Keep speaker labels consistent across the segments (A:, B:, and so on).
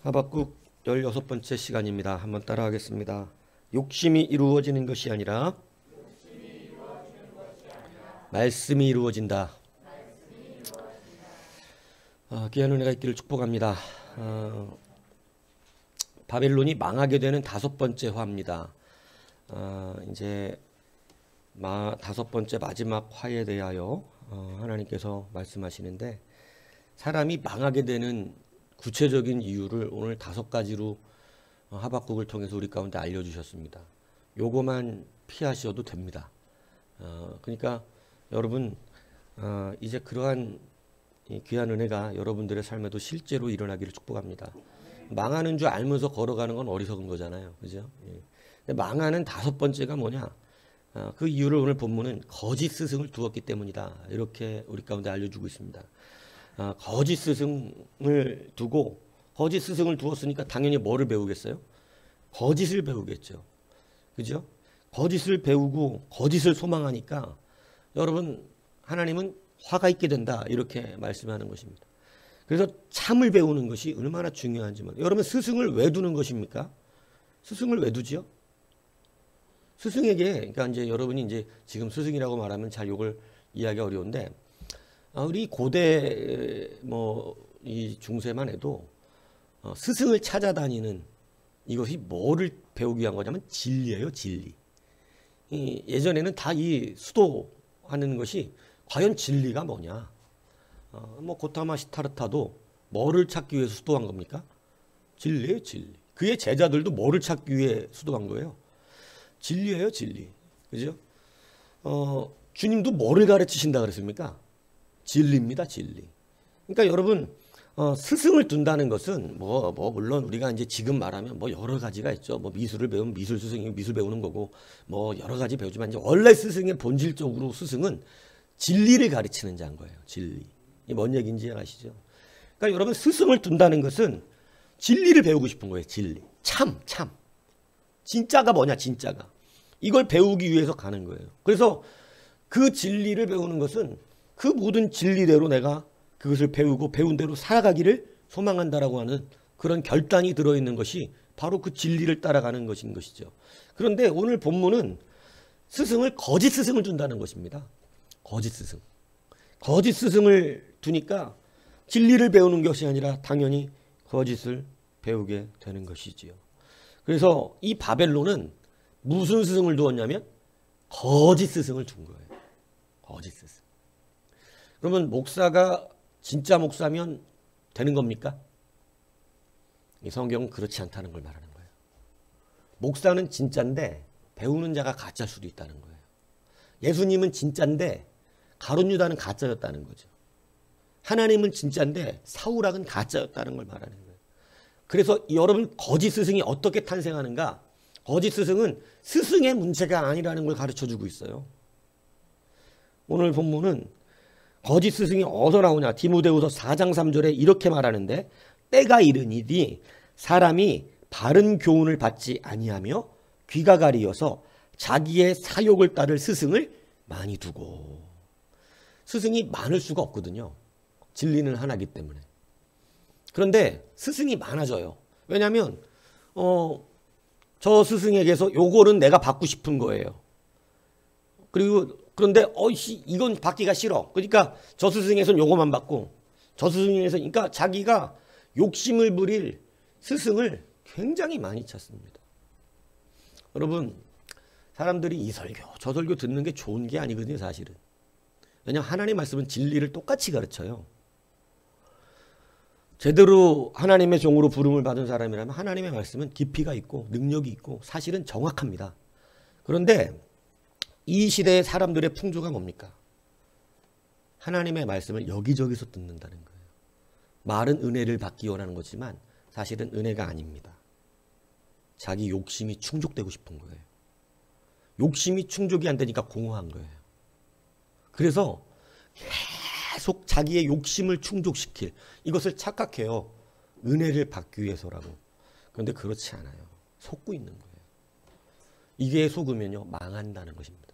A: 하박국 16번째 시간입니다. 한번 따라하겠습니다. 욕심이 이루어지는 것이 아니라 말씀이 이루어진다. 귀한 은혜가 있기를 축복합니다. 바벨론이 망하게 되는 5번째 화입니다. 이제 5번째 마지막 화에 대하여 하나님께서 말씀하시는데, 사람이 망하게 되는 구체적인 이유를 오늘 5가지로 하박국을 통해서 우리 가운데 알려주셨습니다. 요거만 피하셔도 됩니다. 그러니까 여러분, 이제 그러한 귀한 은혜가 여러분들의 삶에도 실제로 일어나기를 축복합니다. 망하는 줄 알면서 걸어가는 건 어리석은 거잖아요. 그죠? 근데 망하는 5번째가 뭐냐? 그 이유를 오늘 본문은 거짓 스승을 두었기 때문이다. 이렇게 우리 가운데 알려주고 있습니다. 거짓 스승을 두었으니까 당연히 뭐를 배우겠어요? 거짓을 배우겠죠. 그죠? 거짓을 배우고 거짓을 소망하니까 여러분, 하나님은 화가 있게 된다. 이렇게 말씀하는 것입니다. 그래서 참을 배우는 것이 얼마나 중요한지만, 여러분, 스승을 왜 두는 것입니까? 스승을 왜 두지요? 스승에게, 그러니까 이제 여러분이 이제 지금 스승이라고 말하면 잘 이걸 이해하기 어려운데, 우리 고대 이 중세만 해도 스승을 찾아다니는 이것이 뭐를 배우기 위한 거냐면 진리예요, 진리. 예전에는 다 이 수도하는 것이 과연 진리가 뭐냐? 고타마 시타르타도 뭐를 찾기 위해서 수도한 겁니까? 진리예요, 진리. 그의 제자들도 뭐를 찾기 위해 수도한 거예요? 진리예요, 진리. 그죠? 주님도 뭐를 가르치신다 그랬습니까? 진리입니다, 진리. 그러니까 여러분, 스승을 둔다는 것은 물론 우리가 이제 지금 말하면 여러 가지가 있죠. 미술을 배우면 미술 스승이 미술 배우는 거고, 여러 가지 배우지만, 이제 원래 스승의 본질적으로 스승은 진리를 가르치는 자인 거예요. 진리. 이게 뭔 얘기인지 아시죠? 그러니까 여러분, 스승을 둔다는 것은 진리를 배우고 싶은 거예요. 진리. 참. 진짜가 뭐냐, 진짜가. 이걸 배우기 위해서 가는 거예요. 그래서 그 진리를 배우는 것은 그 모든 진리대로 내가 그것을 배우고 배운 대로 살아가기를 소망한다라고 하는 그런 결단이 들어있는 것이 바로 그 진리를 따라가는 것인 것이죠. 그런데 오늘 본문은 거짓 스승을 둔다는 것입니다. 거짓 스승. 거짓 스승을 두니까 진리를 배우는 것이 아니라 당연히 거짓을 배우게 되는 것이지요. 그래서 이 바벨론은 무슨 스승을 두었냐면 거짓 스승을 둔 거예요. 거짓 스승. 그러면 목사가 진짜 목사면 되는 겁니까? 이 성경은 그렇지 않다는 걸 말하는 거예요. 목사는 진짜인데 배우는 자가 가짜일 수도 있다는 거예요. 예수님은 진짜인데 가룟 유다는 가짜였다는 거죠. 하나님은 진짜인데 사울왕은 가짜였다는 걸 말하는 거예요. 그래서 여러분, 거짓 스승이 어떻게 탄생하는가? 거짓 스승은 스승의 문제가 아니라는 걸 가르쳐주고 있어요. 오늘 본문은 거짓 스승이 어디서 나오냐? 디모데후서 4장 3절에 이렇게 말하는데, 때가 이르니니 사람이 바른 교훈을 받지 아니하며 귀가 가리어서 자기의 사욕을 따를 스승을 많이 두고. 스승이 많을 수가 없거든요. 진리는 하나이기 때문에. 그런데 스승이 많아져요. 왜냐하면 저 스승에게서 요거는 내가 받고 싶은 거예요. 그런데 이건 받기가 싫어. 그러니까 저 스승에서는 요거만 받고, 저 스승에서, 그러니까 자기가 욕심을 부릴 스승을 굉장히 많이 찾습니다. 여러분, 사람들이 이 설교 저 설교 듣는 게 좋은 게 아니거든요, 사실은. 왜냐하면 하나님의 말씀은 진리를 똑같이 가르쳐요. 제대로 하나님의 종으로 부름을 받은 사람이라면 하나님의 말씀은 깊이가 있고 능력이 있고 사실은 정확합니다. 그런데 이 시대의 사람들의 풍조가 뭡니까? 하나님의 말씀을 여기저기서 듣는다는 거예요. 말은 은혜를 받기 원하는 거지만 사실은 은혜가 아닙니다. 자기 욕심이 충족되고 싶은 거예요. 욕심이 충족이 안 되니까 공허한 거예요. 그래서 계속 자기의 욕심을 충족시킬, 이것을 착각해요. 은혜를 받기 위해서라고. 그런데 그렇지 않아요. 속고 있는 거예요. 이게 속으면요, 망한다는 것입니다.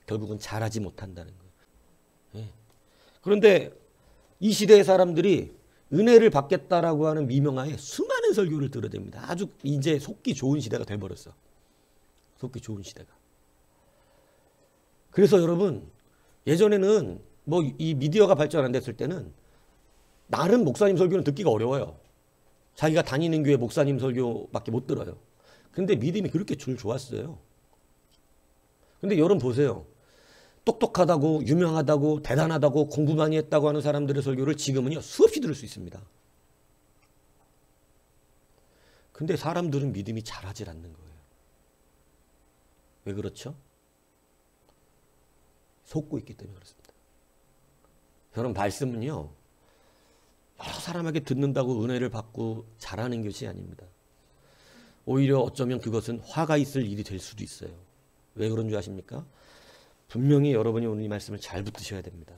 A: 결국은 잘하지 못한다는 거예요. 그런데 이 시대의 사람들이 은혜를 받겠다라고 하는 미명하에 수많은 설교를 들어댑니다. 아주 이제 속기 좋은 시대가 돼버렸어. 속기 좋은 시대가. 그래서 여러분, 예전에는 뭐 이 미디어가 발전 안 됐을 때는 나름 목사님 설교는 듣기가 어려워요. 자기가 다니는 교회 목사님 설교밖에 못 들어요. 근데 믿음이 그렇게 줄 좋았어요. 근데 여러분 보세요. 똑똑하다고 유명하다고 대단하다고 공부 많이 했다고 하는 사람들의 설교를 지금은요 수없이 들을 수 있습니다. 근데 사람들은 믿음이 자라질 않는 거예요. 왜 그렇죠? 속고 있기 때문에 그렇습니다. 여러분 말씀은요 여러 사람에게 듣는다고 은혜를 받고 잘하는 것이 아닙니다. 오히려 어쩌면 그것은 화가 있을 일이 될 수도 있어요. 왜 그런 줄 아십니까? 분명히 여러분이 오늘 이 말씀을 잘 붙드셔야 됩니다.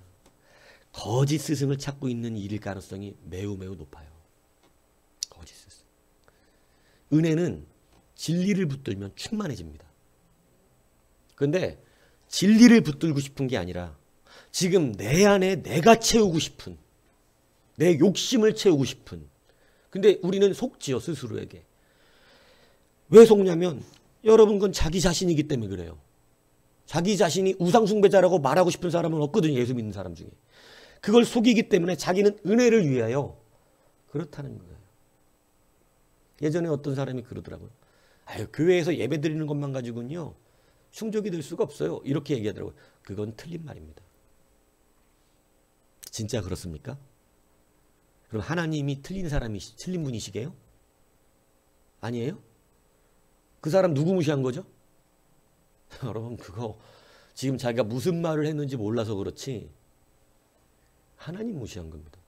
A: 거짓 스승을 찾고 있는 일일 가능성이 매우 높아요. 거짓 스승. 은혜는 진리를 붙들면 충만해집니다. 그런데 진리를 붙들고 싶은 게 아니라 지금 내 안에 내가 채우고 싶은 내 욕심을 채우고 싶은 근데 우리는 속지요 스스로에게. 왜 속냐면 여러분 그건 자기 자신이기 때문에 그래요. 자기 자신이 우상숭배자라고 말하고 싶은 사람은 없거든요. 예수 믿는 사람 중에. 그걸 속이기 때문에 자기는 은혜를 위하여 그렇다는 거예요. 예전에 어떤 사람이 그러더라고요. 아유 교회에서 예배 드리는 것만 가지고는요. 충족이 될 수가 없어요. 이렇게 얘기하더라고요. 그건 틀린 말입니다. 진짜 그렇습니까? 그럼 하나님이 틀린 분이시게요? 아니에요? 그 사람 누구 무시한 거죠? 여러분 그거 지금 자기가 무슨 말을 했는지 몰라서 그렇지 하나님 무시한 겁니다.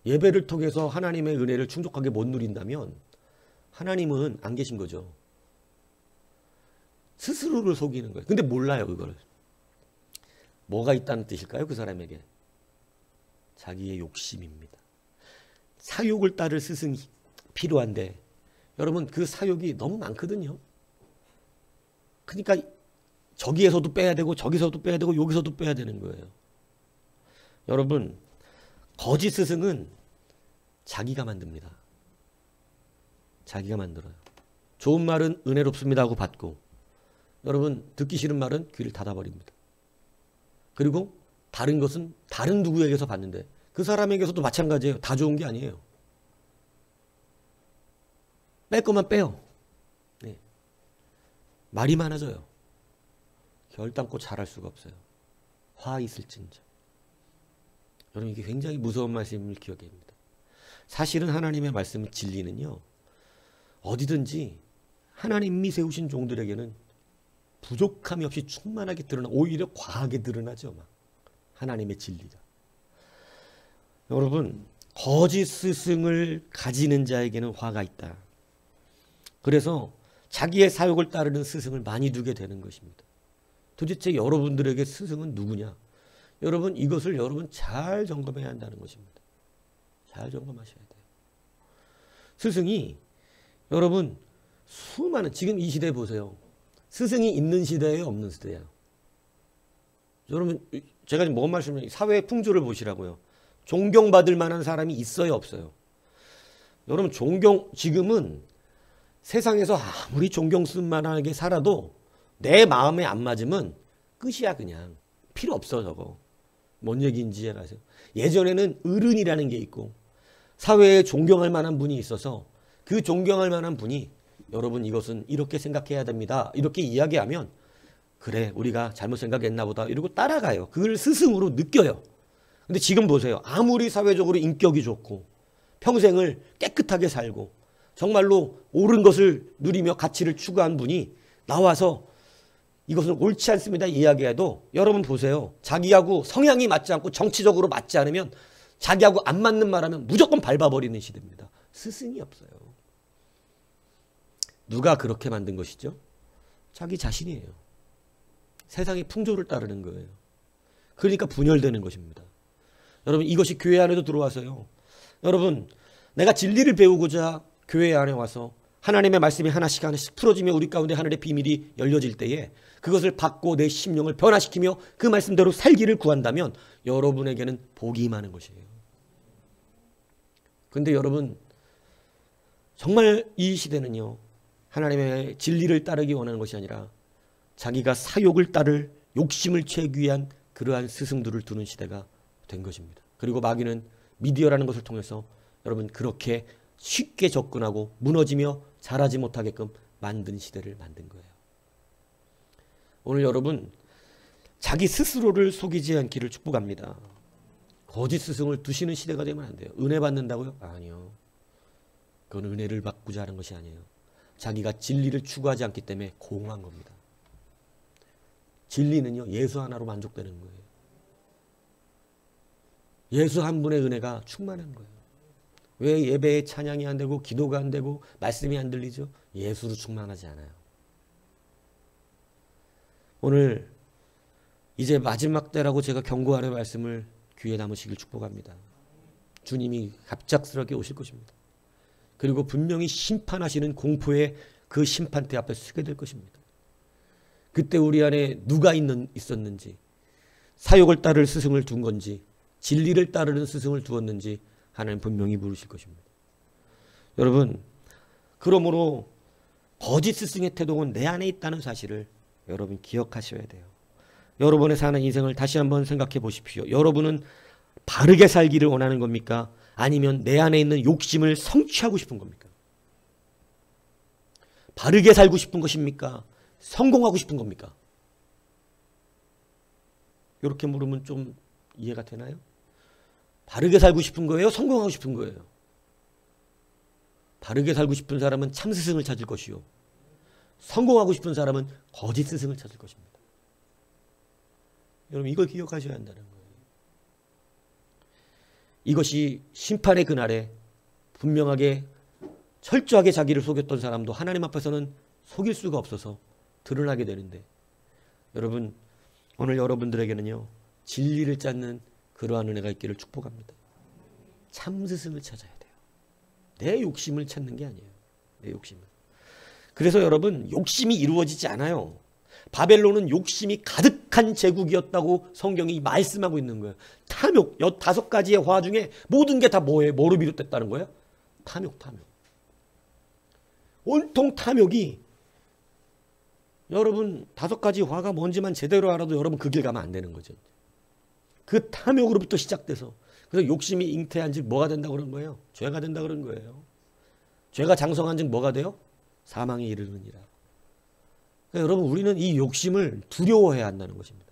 A: 예배를 통해서 하나님의 은혜를 충족하게 못 누린다면 하나님은 안 계신 거죠. 스스로를 속이는 거예요. 근데 몰라요 그걸. 뭐가 있다는 뜻일까요? 그 사람에게. 자기의 욕심입니다. 사욕을 따를 스승이 필요한데 여러분 그 사욕이 너무 많거든요. 그러니까 저기에서도 빼야 되고 저기서도 빼야 되고 여기서도 빼야 되는 거예요. 여러분 거짓 스승은 자기가 만듭니다. 자기가 만들어요. 좋은 말은 은혜롭습니다 하고 받고 여러분 듣기 싫은 말은 귀를 닫아버립니다. 그리고 다른 것은 다른 누구에게서 받는데 그 사람에게서도 마찬가지예요. 다 좋은 게 아니에요. 뺄 거만 빼요. 네. 말이 많아져요. 결단코 잘할 수가 없어요. 화 있을진저. 여러분 이게 굉장히 무서운 말씀을 기억해야 됩니다. 사실은 하나님의 말씀은 진리는요. 어디든지 하나님이 세우신 종들에게는 부족함이 없이 충만하게 드러나 오히려 과하게 드러나죠. 막. 하나님의 진리가. 여러분 거짓 스승을 가지는 자에게는 화가 있다. 그래서 자기의 사욕을 따르는 스승을 많이 두게 되는 것입니다. 도대체 여러분들에게 스승은 누구냐? 여러분 이것을 여러분 잘 점검해야 한다는 것입니다. 잘 점검하셔야 돼요. 스승이 여러분 수많은 지금 이 시대 보세요. 스승이 있는 시대예요? 없는 시대예요? 여러분 제가 지금 뭔 말씀을 사회의 풍조를 보시라고요. 존경받을 만한 사람이 있어요? 없어요? 여러분 지금은 세상에서 아무리 존경스만하게 살아도 내 마음에 안 맞으면 끝이야 그냥. 필요 없어 저거. 뭔 얘기인지 잘 아세요? 예전에는 어른이라는 게 있고 사회에 존경할 만한 분이 있어서 그 존경할 만한 분이 여러분 이것은 이렇게 생각해야 됩니다. 이렇게 이야기하면 그래 우리가 잘못 생각했나 보다 이러고 따라가요. 그걸 스승으로 느껴요. 근데 지금 보세요. 아무리 사회적으로 인격이 좋고 평생을 깨끗하게 살고 정말로 옳은 것을 누리며 가치를 추구한 분이 나와서 이것은 옳지 않습니다 이야기해도 여러분 보세요. 자기하고 성향이 맞지 않고 정치적으로 맞지 않으면 자기하고 안 맞는 말하면 무조건 밟아버리는 시대입니다. 스승이 없어요. 누가 그렇게 만든 것이죠? 자기 자신이에요. 세상의 풍조를 따르는 거예요. 그러니까 분열되는 것입니다. 여러분 이것이 교회 안에도 들어와서요. 여러분 내가 진리를 배우고자 교회 안에 와서 하나님의 말씀이 하나씩 풀어지며 우리 가운데 하늘의 비밀이 열려질 때에 그것을 받고 내 심령을 변화시키며 그 말씀대로 살기를 구한다면 여러분에게는 복이 임하는 것이에요. 근데 여러분 정말 이 시대는요, 하나님의 진리를 따르기 원하는 것이 아니라 자기가 사욕을 따를 욕심을 채우기 위한 그러한 스승들을 두는 시대가 된 것입니다. 그리고 마귀는 미디어라는 것을 통해서 여러분 그렇게 쉽게 접근하고 무너지며 자라지 못하게끔 만든 시대를 만든 거예요. 오늘 여러분 자기 스스로를 속이지 않기를 축복합니다. 거짓 스승을 두시는 시대가 되면 안 돼요. 은혜 받는다고요? 아니요. 그건 은혜를 받고자 하는 것이 아니에요. 자기가 진리를 추구하지 않기 때문에 공허한 겁니다. 진리는요, 예수 하나로 만족되는 거예요. 예수 한 분의 은혜가 충만한 거예요. 왜 예배에 찬양이 안 되고 기도가 안 되고 말씀이 안 들리죠? 예수로 충만하지 않아요. 오늘 이제 마지막 때라고 제가 경고하는 말씀을 귀에 담으시길 축복합니다. 주님이 갑작스럽게 오실 것입니다. 그리고 분명히 심판하시는 공포의 그 심판대 앞에 서게 될 것입니다. 그때 우리 안에 누가 있었는지, 사욕을 따를 스승을 둔 건지, 진리를 따르는 스승을 두었는지 하나님 분명히 물으실 것입니다. 여러분, 그러므로 거짓 스승의 태동은 내 안에 있다는 사실을 여러분 기억하셔야 돼요. 여러분의 사는 인생을 다시 한번 생각해 보십시오. 여러분은 바르게 살기를 원하는 겁니까? 아니면 내 안에 있는 욕심을 성취하고 싶은 겁니까? 바르게 살고 싶은 것입니까? 성공하고 싶은 겁니까? 이렇게 물으면 좀 이해가 되나요? 바르게 살고 싶은 거예요? 성공하고 싶은 거예요? 바르게 살고 싶은 사람은 참 스승을 찾을 것이요, 성공하고 싶은 사람은 거짓 스승을 찾을 것입니다. 여러분 이걸 기억하셔야 한다는 거예요. 이것이 심판의 그날에 분명하게 철저하게 자기를 속였던 사람도 하나님 앞에서는 속일 수가 없어서 드러나게 되는데, 여러분 오늘 여러분들에게는요 진리를 찾는 그러한 은혜가 있기를 축복합니다. 참 스승을 찾아야 돼요. 내 욕심을 찾는 게 아니에요. 내 욕심을. 그래서 여러분 욕심이 이루어지지 않아요. 바벨론은 욕심이 가득한 제국이었다고 성경이 말씀하고 있는 거예요. 탐욕, 5가지의 화 중에 모든 게 다 뭐예요? 뭐로 비롯됐다는 거예요? 탐욕. 온통 탐욕이, 여러분 5가지 화가 뭔지만 제대로 알아도 여러분 그 길 가면 안 되는 거죠. 그 탐욕으로부터 시작돼서, 그래서 욕심이 잉태한 즉 뭐가 된다고 그런 거예요? 죄가 된다고 그런 거예요. 죄가 장성한 즉 뭐가 돼요? 사망에 이르느니라. 그러니까 여러분 우리는 이 욕심을 두려워해야 한다는 것입니다.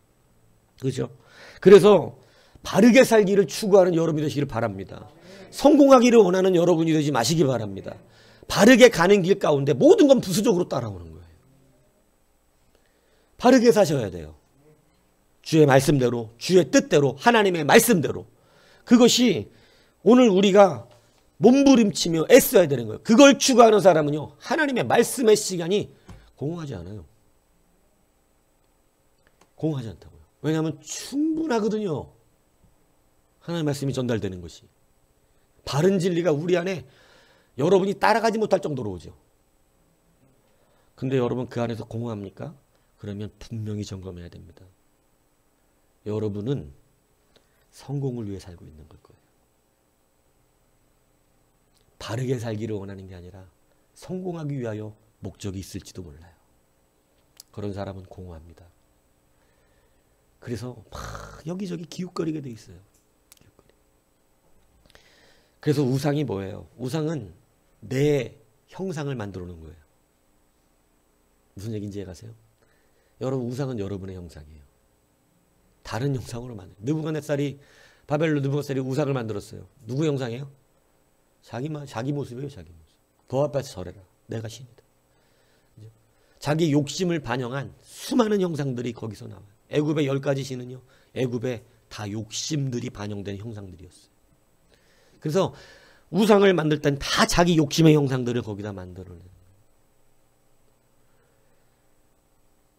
A: 그렇죠? 그래서 바르게 살기를 추구하는 여러분이 되시기를 바랍니다. 성공하기를 원하는 여러분이 되지 마시기 바랍니다. 바르게 가는 길 가운데 모든 건 부수적으로 따라오는 거예요. 바르게 사셔야 돼요. 주의 말씀대로, 주의 뜻대로, 하나님의 말씀대로. 그것이 오늘 우리가 몸부림치며 애써야 되는 거예요. 그걸 추구하는 사람은요 하나님의 말씀의 시간이 공허하지 않아요. 공허하지 않다고요. 왜냐하면 충분하거든요. 하나님의 말씀이 전달되는 것이. 바른 진리가 우리 안에 여러분이 따라가지 못할 정도로 오죠. 근데 여러분 그 안에서 공허합니까? 그러면 분명히 점검해야 됩니다. 여러분은 성공을 위해 살고 있는 걸 거예요. 바르게 살기를 원하는 게 아니라 성공하기 위하여 목적이 있을지도 몰라요. 그런 사람은 공허합니다. 그래서 막 여기저기 기웃거리게 돼 있어요. 그래서 우상이 뭐예요? 우상은 내 형상을 만들어 놓은 거예요. 무슨 얘기인지 이해가세요? 여러분 우상은 여러분의 형상이에요. 다른 형상으로 만들어요. 바벨론 느부갓네살이 우상을 만들었어요. 누구 형상이에요? 자기 모습이에요. 자기 모습. 그 앞에서 절해라. 내가 신이다. 자기 욕심을 반영한 수많은 형상들이 거기서 나와요. 애굽의 10가지 신은요, 애굽에 다 욕심들이 반영된 형상들이었어요. 그래서 우상을 만들 땐 다 자기 욕심의 형상들을 거기다 만들어내요.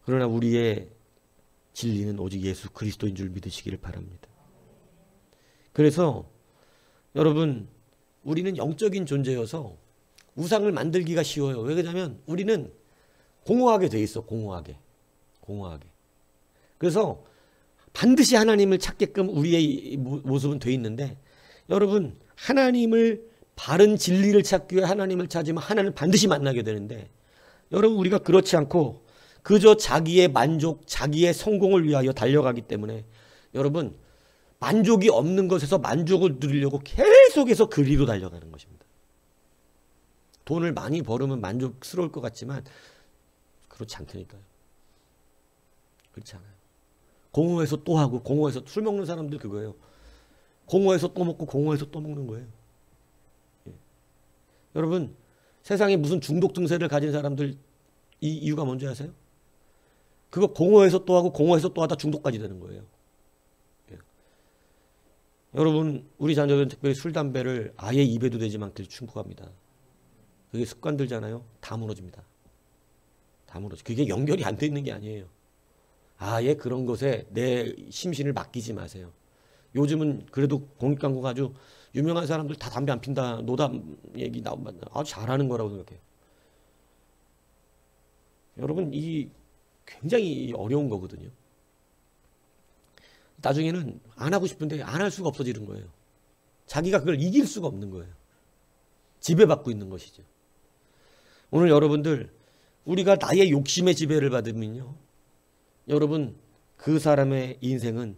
A: 그러나 우리의 진리는 오직 예수 그리스도인 줄 믿으시기를 바랍니다. 그래서 여러분 우리는 영적인 존재여서 우상을 만들기가 쉬워요. 왜 그러냐면 우리는 공허하게 돼 있어. 공허하게. 그래서 반드시 하나님을 찾게끔 우리의 모습은 돼 있는데, 여러분 하나님을 바른 진리를 찾기 위해 하나님을 찾으면 하나님을 반드시 만나게 되는데, 여러분 우리가 그렇지 않고 그저 자기의 만족, 자기의 성공을 위하여 달려가기 때문에 여러분 만족이 없는 것에서 만족을 누리려고 계속해서 그리로 달려가는 것입니다. 돈을 많이 벌으면 만족스러울 것 같지만 그렇지 않다니까요. 그렇지 않아요. 공허해서 또 하고, 공허해서 술 먹는 사람들 그거예요. 공허해서 또 먹고 공허해서 또 먹는 거예요. 예. 여러분 세상에 무슨 중독 증세를 가진 사람들 이 이유가 뭔지 아세요? 그거 공허해서 또 하고 공허해서 또 하다 중독까지 되는 거예요. 예. 여러분 우리 자녀들은 특별히 술, 담배를 아예 입에도 대지 않기를 충고합니다. 그게 습관들잖아요. 다 무너집니다. 다 무너져. 그게 연결이 안 돼 있는 게 아니에요. 아예 그런 것에 내 심신을 맡기지 마세요. 요즘은 그래도 공익광고가 아주 유명한 사람들 다 담배 안 핀다, 노담 얘기 나오면 아주 잘하는 거라고 생각해요. 여러분 이 굉장히 어려운 거거든요. 나중에는 안 하고 싶은데 안 할 수가 없어지는 거예요. 자기가 그걸 이길 수가 없는 거예요. 지배받고 있는 것이죠. 오늘 여러분들 우리가 나의 욕심의 지배를 받으면요, 여러분 그 사람의 인생은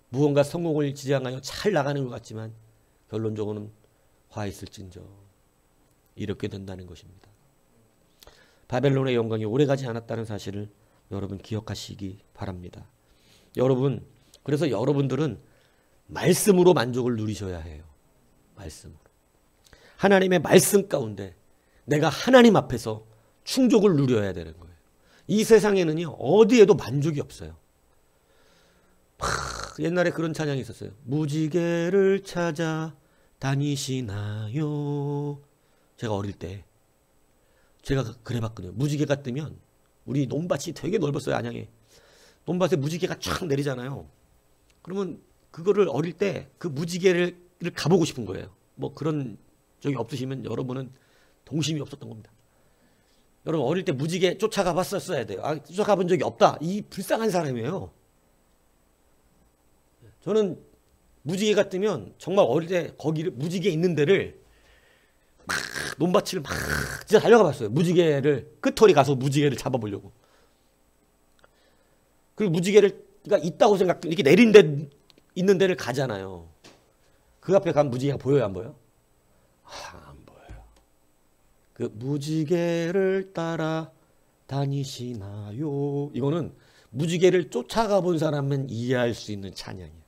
A: 무언가 성공을 지향하여 잘 나가는 것 같지만 결론적으로는 화했을진저 이렇게 된다는 것입니다. 바벨론의 영광이 오래가지 않았다는 사실을 여러분 기억하시기 바랍니다. 여러분 그래서 여러분들은 말씀으로 만족을 누리셔야 해요. 말씀으로. 하나님의 말씀 가운데 내가 하나님 앞에서 충족을 누려야 되는 거예요. 이 세상에는요 어디에도 만족이 없어요. 옛날에 그런 찬양이 있었어요. 무지개를 찾아 다니시나요? 제가 어릴 때 제가 그래봤거든요. 무지개가 뜨면 우리 논밭이 되게 넓었어요. 안양에. 논밭에 무지개가 쫙 내리잖아요. 그러면 그거를 어릴 때 그 무지개를 가보고 싶은 거예요. 뭐 그런 적이 없으시면 여러분은 동심이 없었던 겁니다. 여러분 어릴 때 무지개 쫓아가 봤었어야 돼요. 쫓아가 본 적이 없다. 이 불쌍한 사람이에요. 저는 무지개가 뜨면 정말 어릴 때 거기를 무지개 있는 데를 막 논밭을 막 진짜 달려가 봤어요. 무지개를 끝털이 가서 무지개를 잡아보려고. 그리고 무지개가 있다고 이렇게 내린 데 있는 데를 가잖아요. 그 앞에 가면 무지개가 보여요, 안 보여요? 안 보여요. 그 무지개를 따라 다니시나요? 이거는 무지개를 쫓아가 본 사람은 이해할 수 있는 찬양이에요.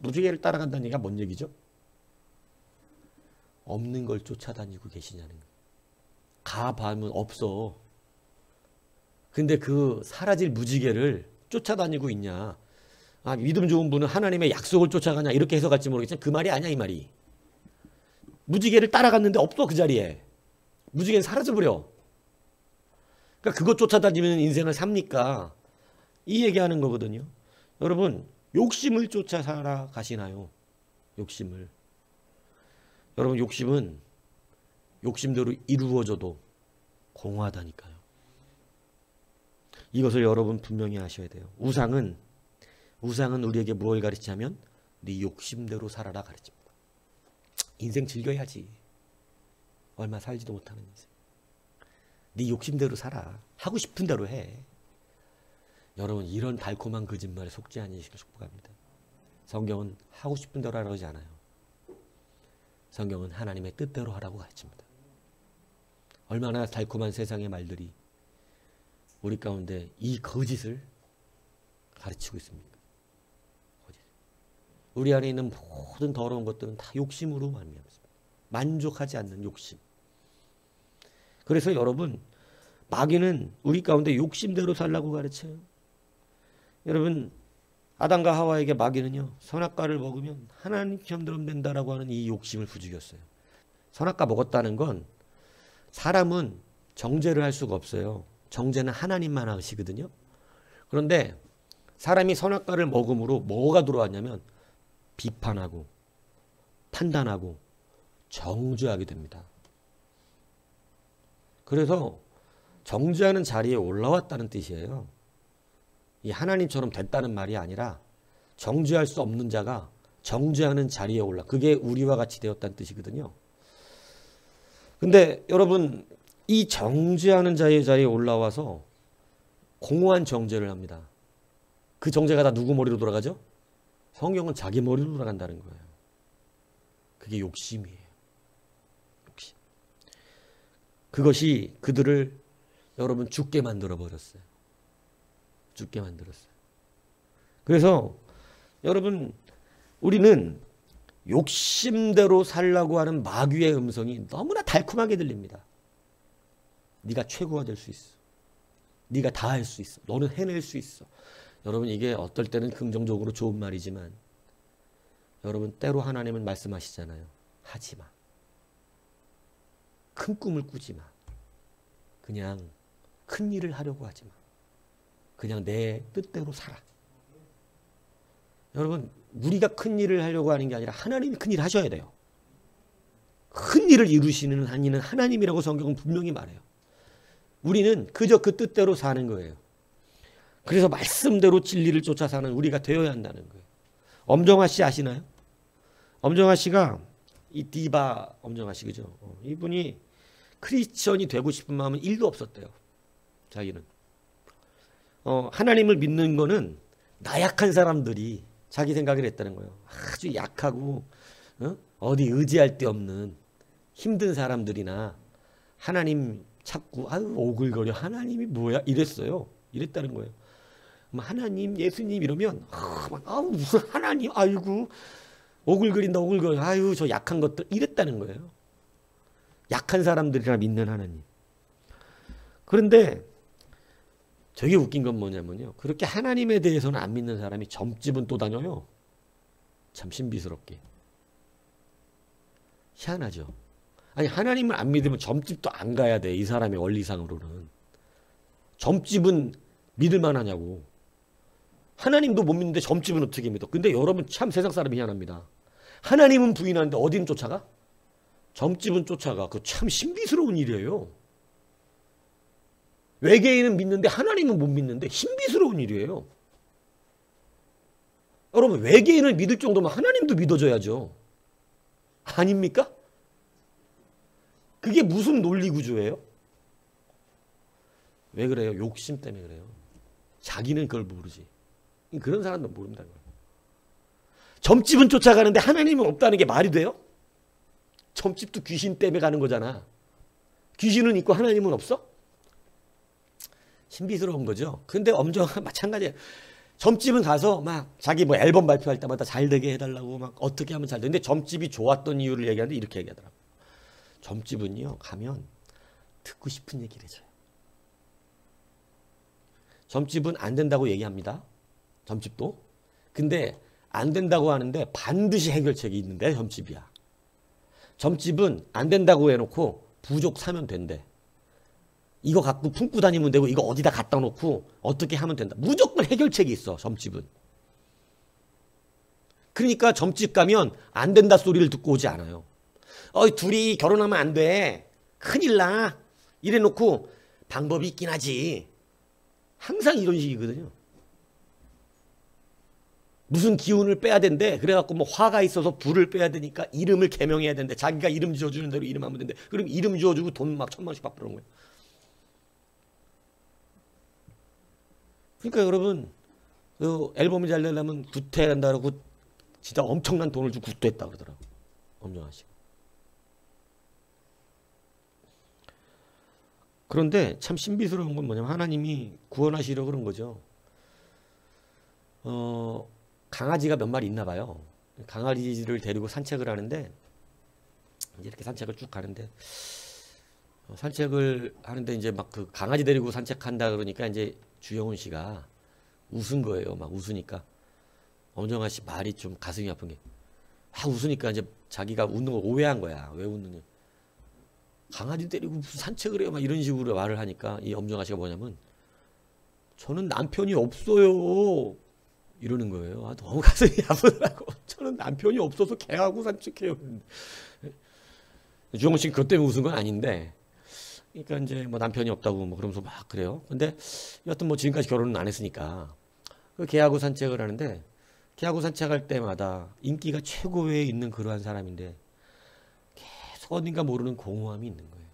A: 무지개를 따라간다는 얘기가 뭔 얘기죠? 없는 걸 쫓아다니고 계시냐는 거예요. 가봐면 없어. 근데 그 사라질 무지개를 쫓아다니고 있냐. 믿음 좋은 분은 하나님의 약속을 쫓아가냐 이렇게 해석할지 모르겠지만 그 말이 아니야 이 말이. 무지개를 따라갔는데 없어 그 자리에. 무지개는 사라져버려. 그러니까 그것 쫓아다니면 인생을 삽니까? 이 얘기하는 거거든요. 여러분 욕심을 쫓아 살아가시나요? 욕심을. 여러분 욕심은 욕심대로 이루어져도 공허하다니까요. 이것을 여러분 분명히 아셔야 돼요. 우상은 우리에게 무엇을 가르치냐면 네 욕심대로 살아라 가르칩니다. 인생 즐겨야지. 얼마 살지도 못하는 인생. 네 욕심대로 살아. 하고 싶은 대로 해. 여러분 이런 달콤한 거짓말에 속지 않으시길 축복합니다. 성경은 하고 싶은 대로 하라고 하지 않아요. 성경은 하나님의 뜻대로 하라고 가르칩니다. 얼마나 달콤한 세상의 말들이 우리 가운데 이 거짓을 가르치고 있습니까? 거짓. 우리 안에 있는 모든 더러운 것들은 다 욕심으로 말미암습니다. 만족하지 않는 욕심. 그래서 여러분 마귀는 우리 가운데 욕심대로 살라고 가르쳐요. 여러분 아담과 하와에게 마귀는요 선악과를 먹으면 하나님처럼 된다라고 하는 이 욕심을 부추겼어요. 선악과 먹었다는 건 사람은 정죄를 할 수가 없어요. 정죄는 하나님만 하시거든요. 그런데 사람이 선악과를 먹음으로 뭐가 들어왔냐면 비판하고 판단하고 정죄하게 됩니다. 그래서 정죄하는 자리에 올라왔다는 뜻이에요. 이 하나님처럼 됐다는 말이 아니라 정죄할 수 없는 자가 정죄하는 자리에 올라. 그게 우리와 같이 되었다는 뜻이거든요. 근데 여러분 이 정죄하는 자의 자리에 올라와서 공허한 정죄를 합니다. 그 정죄가 다 누구 머리로 돌아가죠? 성경은 자기 머리로 돌아간다는 거예요. 그게 욕심이에요. 욕심. 그것이 그들을 여러분 죽게 만들어 버렸어요. 죽게 만들었어요. 그래서 여러분 우리는 욕심대로 살라고 하는 마귀의 음성이 너무나 달콤하게 들립니다. 네가 최고가 될 수 있어. 네가 다 할 수 있어. 너는 해낼 수 있어. 여러분 이게 어떨 때는 긍정적으로 좋은 말이지만 여러분 때로 하나님은 말씀하시잖아요. 하지 마. 큰 꿈을 꾸지 마. 그냥 큰 일을 하려고 하지 마. 그냥 내 뜻대로 살아. 여러분 우리가 큰 일을 하려고 하는 게 아니라 하나님이 큰 일을 하셔야 돼요. 큰 일을 이루시는 한 이는 하나님이라고 성경은 분명히 말해요. 우리는 그저 그 뜻대로 사는 거예요. 그래서 말씀대로 진리를 쫓아 사는 우리가 되어야 한다는 거예요. 엄정화 씨 아시나요? 엄정화 씨가 이 디바 엄정화 씨 그죠? 이분이 크리스천이 되고 싶은 마음은 1도 없었대요. 자기는. 하나님을 믿는 거는 나약한 사람들이 자기 생각을 했다는 거예요. 아주 약하고 어디 의지할 데 없는 힘든 사람들이나 하나님 찾고 아유 오글거려 하나님이 뭐야 이랬어요. 이랬다는 거예요. 하나님 예수님 이러면 아우 무슨 하나님 아이고 오글거린다 오글거려 아유 저 약한 것들 이랬다는 거예요. 약한 사람들이라 믿는 하나님. 그런데 되게 웃긴 건 뭐냐면요. 그렇게 하나님에 대해서는 안 믿는 사람이 점집은 또 다녀요. 참 신비스럽게. 희한하죠. 아니 하나님을 안 믿으면 점집도 안 가야 돼. 이 사람의 원리상으로는. 점집은 믿을 만하냐고. 하나님도 못 믿는데 점집은 어떻게 믿어. 근데 여러분 참 세상 사람이 희한합니다. 하나님은 부인하는데 어디는 쫓아가? 점집은 쫓아가. 그거 참 신비스러운 일이에요. 외계인은 믿는데 하나님은 못 믿는데 신비스러운 일이에요. 여러분 외계인을 믿을 정도면 하나님도 믿어줘야죠. 아닙니까? 그게 무슨 논리구조예요? 왜 그래요? 욕심 때문에 그래요. 자기는 그걸 모르지. 그런 사람도 모른다는 거예요. 점집은 쫓아가는데 하나님은 없다는 게 말이 돼요? 점집도 귀신 때문에 가는 거잖아. 귀신은 있고 하나님은 없어? 신비스러운 거죠. 근데 엄정한 마찬가지예요. 점집은 가서 막 자기 뭐 앨범 발표할 때마다 잘 되게 해달라고 막 어떻게 하면 잘 돼. 근데 점집이 좋았던 이유를 얘기하는데 이렇게 얘기하더라고. 점집은요 가면 듣고 싶은 얘기를 해줘요. 점집은 안 된다고 얘기합니다. 점집도. 근데 안 된다고 하는데 반드시 해결책이 있는데 점집이야. 점집은 안 된다고 해놓고 부족 사면 된대. 이거 갖고 품고 다니면 되고 이거 어디다 갖다 놓고 어떻게 하면 된다. 무조건 해결책이 있어 점집은. 그러니까 점집 가면 안 된다 소리를 듣고 오지 않아요. 둘이 결혼하면 안 돼. 큰일 나. 이래놓고 방법이 있긴 하지. 항상 이런 식이거든요. 무슨 기운을 빼야 된대. 그래갖고 뭐 화가 있어서 불을 빼야 되니까 이름을 개명해야 된대. 자기가 이름 지어주는 대로 이름하면 된대. 그럼 이름 지어주고 돈 막 1,000만 원씩 받고 그런 거예요. 그러니까 여러분 앨범이 잘 되려면 구태해야 한다고 진짜 엄청난 돈을 주고 구태했다 그러더라고. 엄정화 씨가. 그런데 참 신비스러운 건 뭐냐면 하나님이 구원하시려고 그런 거죠. 강아지가 몇 마리 있나 봐요. 강아지를 데리고 산책을 하는데 이제 이렇게 산책을 쭉 가는데 산책을 하는데 이제 막 그 강아지 데리고 산책한다 그러니까 이제 주영훈 씨가 웃은 거예요. 막 웃으니까 엄정화 씨 말이 좀 가슴이 아픈 게 웃으니까 이제 자기가 웃는 걸 오해한 거야. 왜 웃느냐. 강아지 데리고 무슨 산책을 해요. 막 이런 식으로 말을 하니까 이 엄정화 씨가 뭐냐면 저는 남편이 없어요. 이러는 거예요. 너무 가슴이 아프더라고. 저는 남편이 없어서 걔하고 산책해요. 주영훈 씨는 그것 때문에 웃은 건 아닌데 그러니까 이제 뭐 남편이 없다고 뭐 그러면서 막 그래요. 근데 여하튼 뭐 지금까지 결혼은 안 했으니까 그 걔하고 산책을 하는데 걔하고 산책할 때마다 인기가 최고에 있는 그러한 사람인데 계속 어딘가 모르는 공허함이 있는 거예요.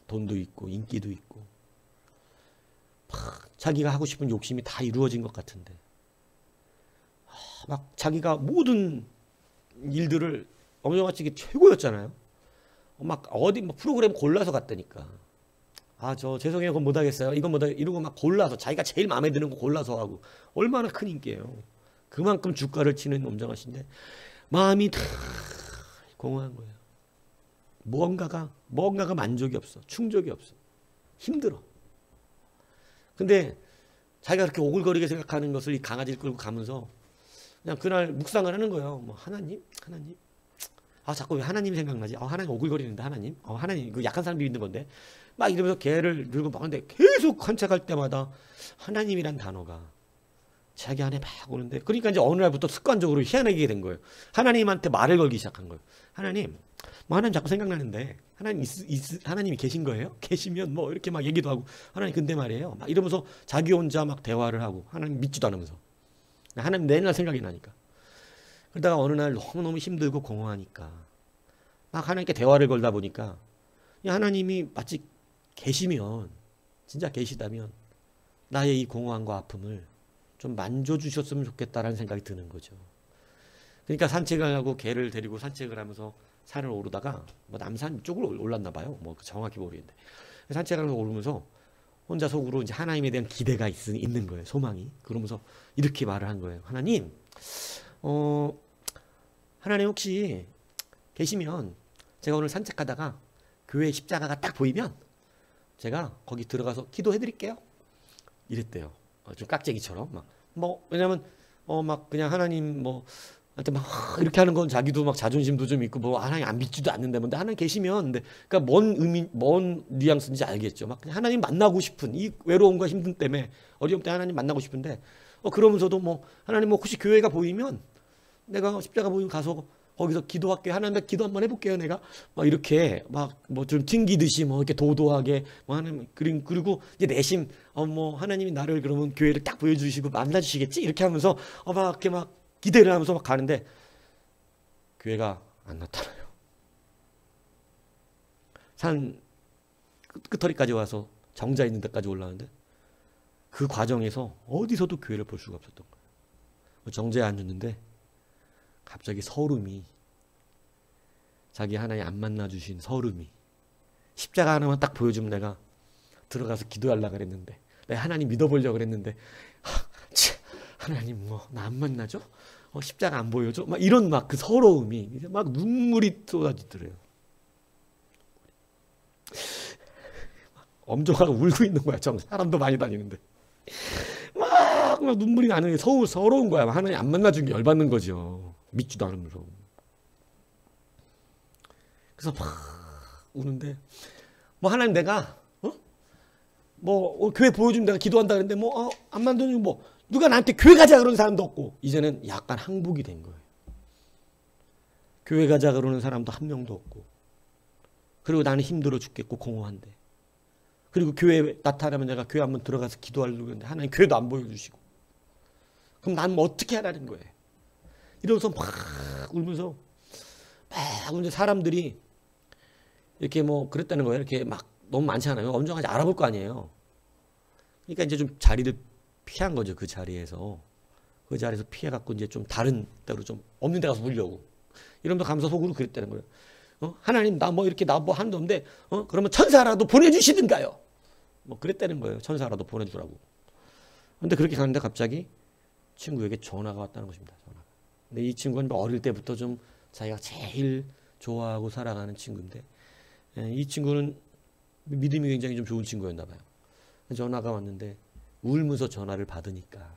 A: 돈도 있고 인기도 있고 막 자기가 하고 싶은 욕심이 다 이루어진 것 같은데 막 자기가 모든 일들을 엄청나게 최고였잖아요. 막 어디 뭐 프로그램 골라서 갔다니까. 아, 저 죄송해요. 그건 못하겠어요. 이건 못하겠어요. 이러고 막 골라서 자기가 제일 마음에 드는 거 골라서 하고 얼마나 큰 인기예요. 그만큼 주가를 치는 엄정화신데 마음이 다 공허한 거예요. 뭔가가 만족이 없어. 충족이 없어. 힘들어. 근데 자기가 그렇게 오글거리게 생각하는 것을 이 강아지를 끌고 가면서 그냥 그날 묵상을 하는 거예요. 뭐 하나님? 아, 자꾸 왜 하나님 생각나지? 하나님 오글거리는데 하나님? 하나님, 그 약한 사람들이 있는 건데. 막 이러면서 개를 들고 막 하는데 계속 산책할 때마다 하나님이란 단어가 자기 안에 막 오는데 그러니까 이제 어느 날부터 습관적으로 희한하게 된 거예요. 하나님한테 말을 걸기 시작한 거예요. 하나님, 뭐 하나님 자꾸 생각나는데 하나님이 계신 거예요? 계시면 뭐 이렇게 막 얘기도 하고 하나님 근데 말이에요. 막 이러면서 자기 혼자 막 대화를 하고 하나님 믿지도 않으면서 하나님 내날 생각이 나니까 그러다가 어느 날 너무너무 힘들고 공허하니까 막 하나님께 대화를 걸다 보니까 하나님이 마치 계시면 진짜 계시다면 나의 이 공허함과 아픔을 좀 만져주셨으면 좋겠다라는 생각이 드는 거죠. 그러니까 산책을 하고 개를 데리고 산책을 하면서 산을 오르다가 뭐 남산 쪽으로 올랐나 봐요. 뭐 정확히 모르겠는데 산책을 하면서 오르면서 혼자 속으로 이제 하나님에 대한 기대가 있는 거예요. 소망이. 그러면서 이렇게 말을 한 거예요. 하나님, 하나님 혹시 계시면 제가 오늘 산책하다가 교회 십자가가 딱 보이면 제가 거기 들어가서 기도해 드릴게요. 이랬대요. 좀 깍쟁이처럼 막 뭐 왜냐면 막 그냥 하나님 뭐 한테 막 이렇게 하는 건 자기도 막 자존심도 좀 있고 뭐 하나님 안 믿지도 않는데 근데 하나님 계시면 근데 그러니까 뭔 의미 뭔 뉘앙스인지 알겠죠. 막 하나님 만나고 싶은 이 외로움과 힘듦 때문에 어려움 때문에 하나님 만나고 싶은데 그러면서도 뭐 하나님 뭐 혹시 교회가 보이면 내가 십자가 보이면 가서 거기서 기도할게요. 하나님 기도 한번 해볼게요. 내가 막 이렇게 막 뭐 좀 튕기듯이 뭐 이렇게 도도하게 뭐 하는 그리고 이제 내심 뭐 하나님이 나를 그러면 교회를 딱 보여주시고 만나주시겠지 이렇게 하면서 막 이렇게 막 기대를 하면서 막 가는데 교회가 안 나타나요. 산 끝터리까지 와서 정자 있는 데까지 올라왔는데 그 과정에서 어디서도 교회를 볼 수가 없었던 거예요. 정자에 앉았는데 갑자기 서름이 자기 하나님 안 만나주신 서름이 십자가 하나만 딱 보여주면 내가 들어가서 기도하려고 그랬는데 내가 하나님 믿어보려고 그랬는데 하나님 뭐 나 안 만나죠? 십자가 안 보여줘? 막 이런 막 그 서러움이 이제 막 눈물이 쏟아지더래요. 엄정하고 울고 있는 거야. 사람도 많이 다니는데 막 눈물이 나는 게 서러운 거야. 하나님 안 만나준 게 열받는 거죠. 믿지도 않으면서. 그래서 막 우는데 뭐 하나님 내가 뭐 교회 보여주면 내가 기도한다 그랬는데 뭐 안 만나주면 뭐 누가 나한테 교회 가자 그러는 사람도 없고 이제는 약간 항복이 된 거예요. 교회 가자 그러는 사람도 한 명도 없고 그리고 나는 힘들어 죽겠고 공허한데 그리고 교회에 나타나면 내가 교회 한번 들어가서 기도하려고 했는데 하나님 교회도 안 보여주시고 그럼 난 뭐 어떻게 하라는 거예요. 이러면서 막 울면서 막 이제 사람들이 이렇게 뭐 그랬다는 거예요. 이렇게 막 너무 많잖아요. 엄정하지 알아볼 거 아니에요. 그러니까 이제 좀 자리를 피한 거죠. 그 자리에서 피해갖고 이제 좀 다른 데로 좀 없는 데 가서 울려고 이러면서 가면서 속으로 그랬다는 거예요. 하나님 나 뭐 이렇게 나 뭐 하는 데 없는데 그러면 천사라도 보내주시든가요. 뭐 그랬다는 거예요. 천사라도 보내주라고. 근데 그렇게 가는데 갑자기 친구에게 전화가 왔다는 것입니다. 전화가. 근데 이 친구는 어릴 때부터 좀 자기가 제일 좋아하고 살아가는 친구인데 이 친구는 믿음이 굉장히 좀 좋은 친구였나 봐요. 전화가 왔는데 울면서 전화를 받으니까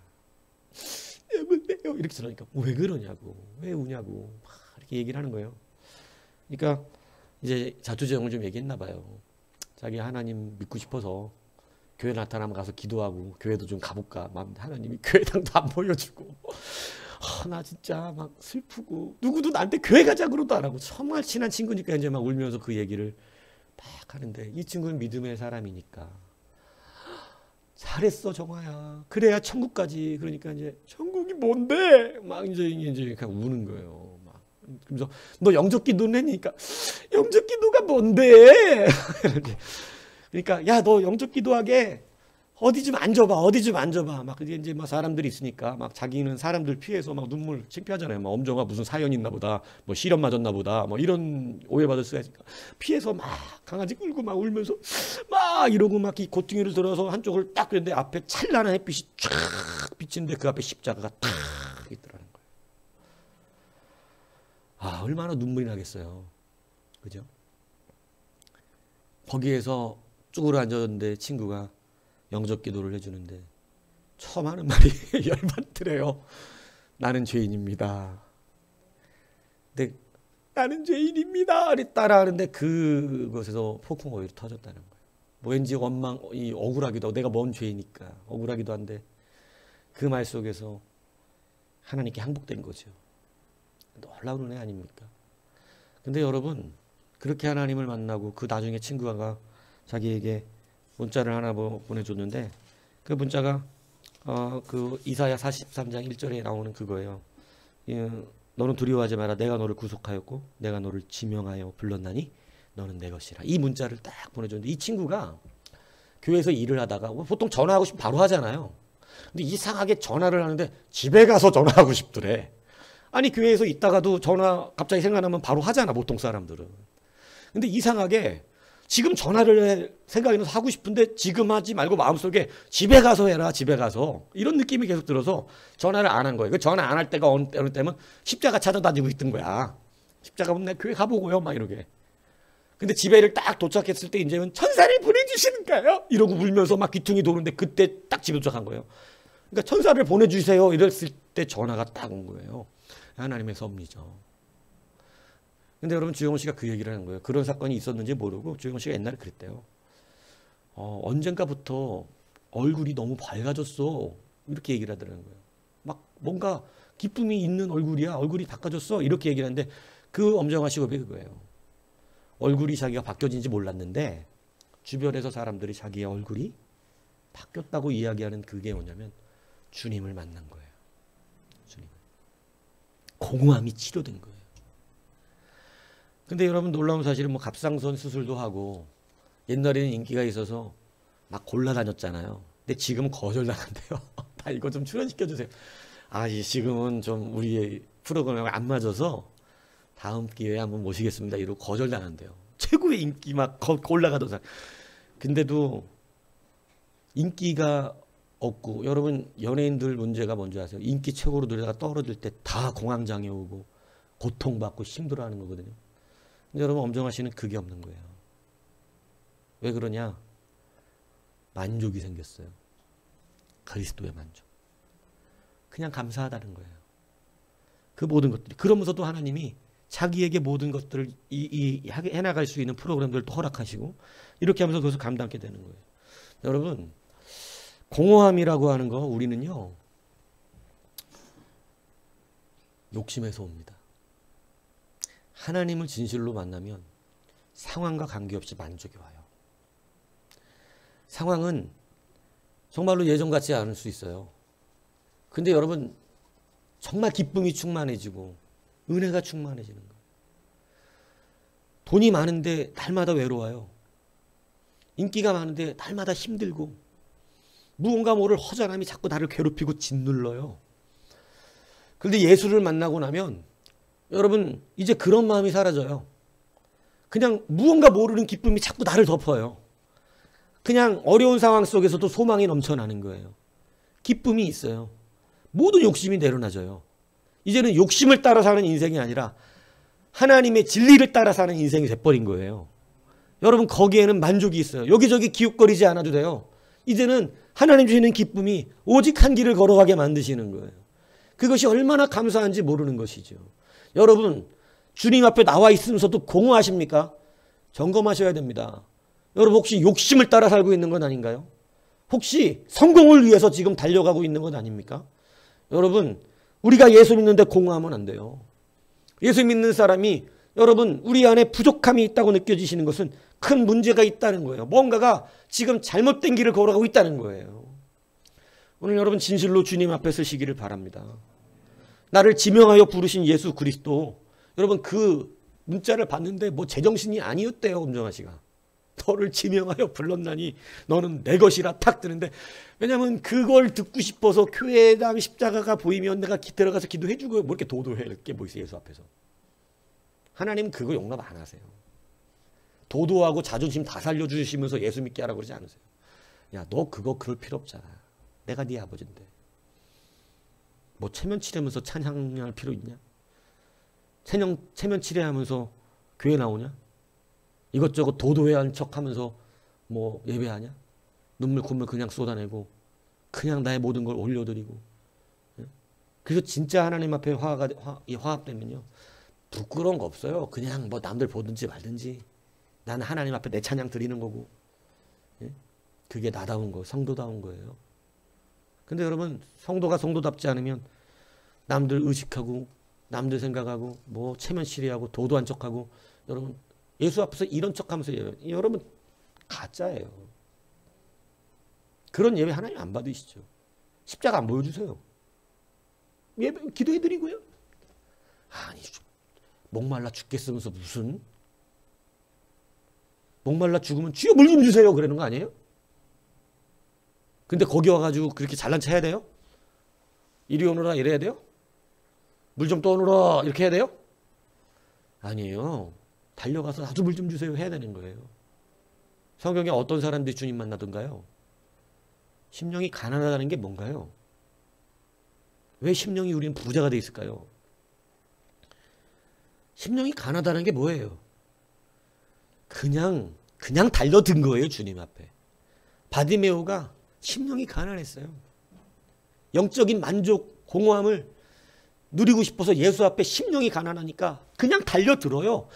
A: 이렇게 전화니까 왜 그러냐고 왜 우냐고 막 이렇게 얘기를 하는 거예요. 그러니까 이제 자초지종을 좀 얘기했나 봐요. 자기 하나님 믿고 싶어서 교회 나타나면 가서 기도하고 교회도 좀 가볼까. 하나님이 교회당도 안 보여주고 나 진짜 막 슬프고 누구도 나한테 교회 가자 그러도 안 하고 정말 친한 친구니까 이제 막 울면서 그 얘기를 막 하는데 이 친구는 믿음의 사람이니까 잘했어 정아야. 그래야 천국까지. 그러니까 이제 천국이 뭔데? 막 이제 그냥 우는 거예요. 막 그래서 너 영적 기도는 했니까 영적 기도가 뭔데? 그러니까 야, 너 영적 기도하게 어디 좀 앉아봐, 어디 좀 앉아봐. 막 이제 막 사람들이 있으니까 막 자기는 사람들 피해서 막 눈물 창피하잖아요. 막 엄정아 무슨 사연이 있나 보다, 뭐 시련 맞았나 보다, 뭐 이런 오해받을 수가 있으니까 피해서 막 강아지 끌고 막 울면서 막 이러고 막 이 고퉁이를 들어서 한쪽을 딱 그랬는데 앞에 찬란한 햇빛이 쫙 비치는데 그 앞에 십자가가 탁 있더라는 거예요. 아, 얼마나 눈물이 나겠어요. 그죠? 거기에서 쭈그려 앉았는데 친구가 영적 기도를 해주는데 처음 하는 말이 열받더래요. 나는 죄인입니다. 근데 나는 죄인입니다. 따라하는데 그것에서 폭풍 오일이 터졌다는 거예요. 뭐 왠지 원망이 억울하기도 하고 내가 뭔 죄이니까 억울하기도 한데 그 말 속에서 하나님께 항복된 거죠. 놀라운 은혜 아닙니까? 근데 여러분 그렇게 하나님을 만나고 그 나중에 친구가 자기에게 문자를 하나 보내줬는데 그 문자가 그 이사야 43장 1절에 나오는 그거예요. 너는 두려워하지 마라. 내가 너를 구속하였고 내가 너를 지명하여 불렀나니 너는 내 것이라. 이 문자를 딱 보내줬는데 이 친구가 교회에서 일을 하다가 보통 전화하고 싶으면 바로 하잖아요. 근데 이상하게 전화를 하는데 집에 가서 전화하고 싶더래. 아니 교회에서 있다가도 전화 갑자기 생각나면 바로 하잖아 보통 사람들은. 근데 이상하게 지금 전화를 해 생각이 나서 하고 싶은데 지금 하지 말고 마음속에 집에 가서 해라, 집에 가서. 이런 느낌이 계속 들어서 전화를 안 한 거예요. 그 전화 안 할 때가 어느 때면 십자가 찾아다니고 있던 거야. 십자가 보면 내 교회 가보고요, 막 이러게. 근데 집에를 딱 도착했을 때 이제는 천사를 보내주시는가요? 이러고 울면서 막 귀퉁이 도는데 그때 딱 집에 도착한 거예요. 그러니까 천사를 보내주세요. 이랬을 때 전화가 딱 온 거예요. 하나님의 섭리죠. 근데 여러분 주영훈 씨가 그 얘기를 하는 거예요. 그런 사건이 있었는지 모르고 주영훈 씨가 옛날에 그랬대요. 언젠가부터 얼굴이 너무 밝아졌어. 이렇게 얘기를 하더라는 거예요. 막 뭔가 기쁨이 있는 얼굴이야. 얼굴이 바꿔졌어. 이렇게 얘기를 하는데 그 엄정화 직업이 그거예요. 얼굴이 자기가 바뀌어진지 몰랐는데 주변에서 사람들이 자기의 얼굴이 바뀌었다고 이야기하는 그게 뭐냐면 주님을 만난 거예요. 주님. 공허함이 치료된 거예요. 근데 여러분 놀라운 사실은 뭐 갑상선 수술도 하고 옛날에는 인기가 있어서 막 골라다녔잖아요. 근데 지금은 거절당한대요. 다 이거 좀 출연시켜주세요. 아, 지금은 좀 우리의 프로그램에 안 맞아서 다음 기회에 한번 모시겠습니다. 이러고 거절당한대요. 최고의 인기 막 올라가던 사람. 근데도 인기가 없고 여러분 연예인들 문제가 뭔지 아세요? 인기 최고로 들다가 떨어질 때 다 공황장애 오고 고통받고 힘들어하는 거거든요. 근데 여러분 엄정화 씨는 그게 없는 거예요. 왜 그러냐? 만족이 생겼어요. 그리스도의 만족. 그냥 감사하다는 거예요. 그 모든 것들이. 그러면서도 하나님이 자기에게 모든 것들을 해나갈 수 있는 프로그램들도 허락하시고 이렇게 하면서 그것을 감당하게 되는 거예요. 여러분 공허함이라고 하는 거 우리는요 욕심에서 옵니다. 하나님을 진실로 만나면 상황과 관계없이 만족이 와요. 상황은 정말로 예전 같지 않을 수 있어요. 근데 여러분 정말 기쁨이 충만해지고 은혜가 충만해지는 거예요. 돈이 많은데 날마다 외로워요. 인기가 많은데 날마다 힘들고 무언가 모를 허전함이 자꾸 나를 괴롭히고 짓눌러요. 그런데 예수를 만나고 나면 여러분 이제 그런 마음이 사라져요. 그냥 무언가 모르는 기쁨이 자꾸 나를 덮어요. 그냥 어려운 상황 속에서도 소망이 넘쳐나는 거예요. 기쁨이 있어요. 모든 욕심이 내려놔져요. 이제는 욕심을 따라 사는 인생이 아니라 하나님의 진리를 따라 사는 인생이 돼버린 거예요. 여러분 거기에는 만족이 있어요. 여기저기 기웃거리지 않아도 돼요. 이제는 하나님 주시는 기쁨이 오직 한 길을 걸어가게 만드시는 거예요. 그것이 얼마나 감사한지 모르는 것이죠. 여러분 주님 앞에 나와 있으면서도 공허하십니까? 점검하셔야 됩니다. 여러분 혹시 욕심을 따라 살고 있는 건 아닌가요? 혹시 성공을 위해서 지금 달려가고 있는 건 아닙니까? 여러분 우리가 예수 믿는데 공허하면 안 돼요. 예수 믿는 사람이 여러분 우리 안에 부족함이 있다고 느껴지시는 것은 큰 문제가 있다는 거예요. 뭔가가 지금 잘못된 길을 걸어가고 있다는 거예요. 오늘 여러분 진실로 주님 앞에 서시기를 바랍니다. 나를 지명하여 부르신 예수 그리스도 여러분 그 문자를 봤는데 뭐 제정신이 아니었대요. 엄정화 씨가. 너를 지명하여 불렀나니 너는 내 것이라 탁 뜨는데, 왜냐면 그걸 듣고 싶어서 교회당 십자가가 보이면 내가 들어가서 기도해주고 뭐 이렇게 도도할 게 뭐 있어요. 예수 앞에서. 하나님 그거 용납 안 하세요. 도도하고 자존심 다 살려주시면서 예수 믿게 하라고 그러지 않으세요. 야, 너 그거 그럴 필요 없잖아. 내가 네 아버지인데. 뭐 체면 치레하면서 찬양할 필요 있냐? 체면 치레하면서 교회 나오냐? 이것저것 도도해한 척하면서 뭐 예배하냐? 눈물 콧물 그냥 쏟아내고 그냥 나의 모든 걸 올려드리고. 그래서 진짜 하나님 앞에 화합되면요, 부끄러운 거 없어요. 그냥 뭐 남들 보든지 말든지 나는 하나님 앞에 내 찬양 드리는 거고. 그게 나다운 거, 성도다운 거예요. 근데 여러분, 성도가 성도답지 않으면 남들 의식하고 남들 생각하고 뭐 체면 시리하고 도도한 척하고, 여러분 예수 앞에서 이런 척하면서 여러분 가짜예요. 그런 예배 하나님 안 받으시죠. 십자가 안 보여주세요. 예배 기도해드리고요. 아니 목말라 죽겠으면서 무슨 목말라 죽으면 주여 물 좀 주세요 그러는 거 아니에요? 근데 거기 와가지고 그렇게 잘난 체 해야 돼요? 이리 오너라 이래야 돼요? 물 좀 떠오너라 이렇게 해야 돼요? 아니에요. 달려가서 나도 물 좀 주세요 해야 되는 거예요. 성경에 어떤 사람들이 주님 만나던가요? 심령이 가난하다는 게 뭔가요? 왜 심령이 우리는 부자가 돼 있을까요? 심령이 가난하다는 게 뭐예요? 그냥 달려든 거예요. 주님 앞에. 바디메오가 심령이 가난했어요. 영적인 만족, 공허함을 누리고 싶어서 예수 앞에 심령이 가난하니까 그냥 달려들어요.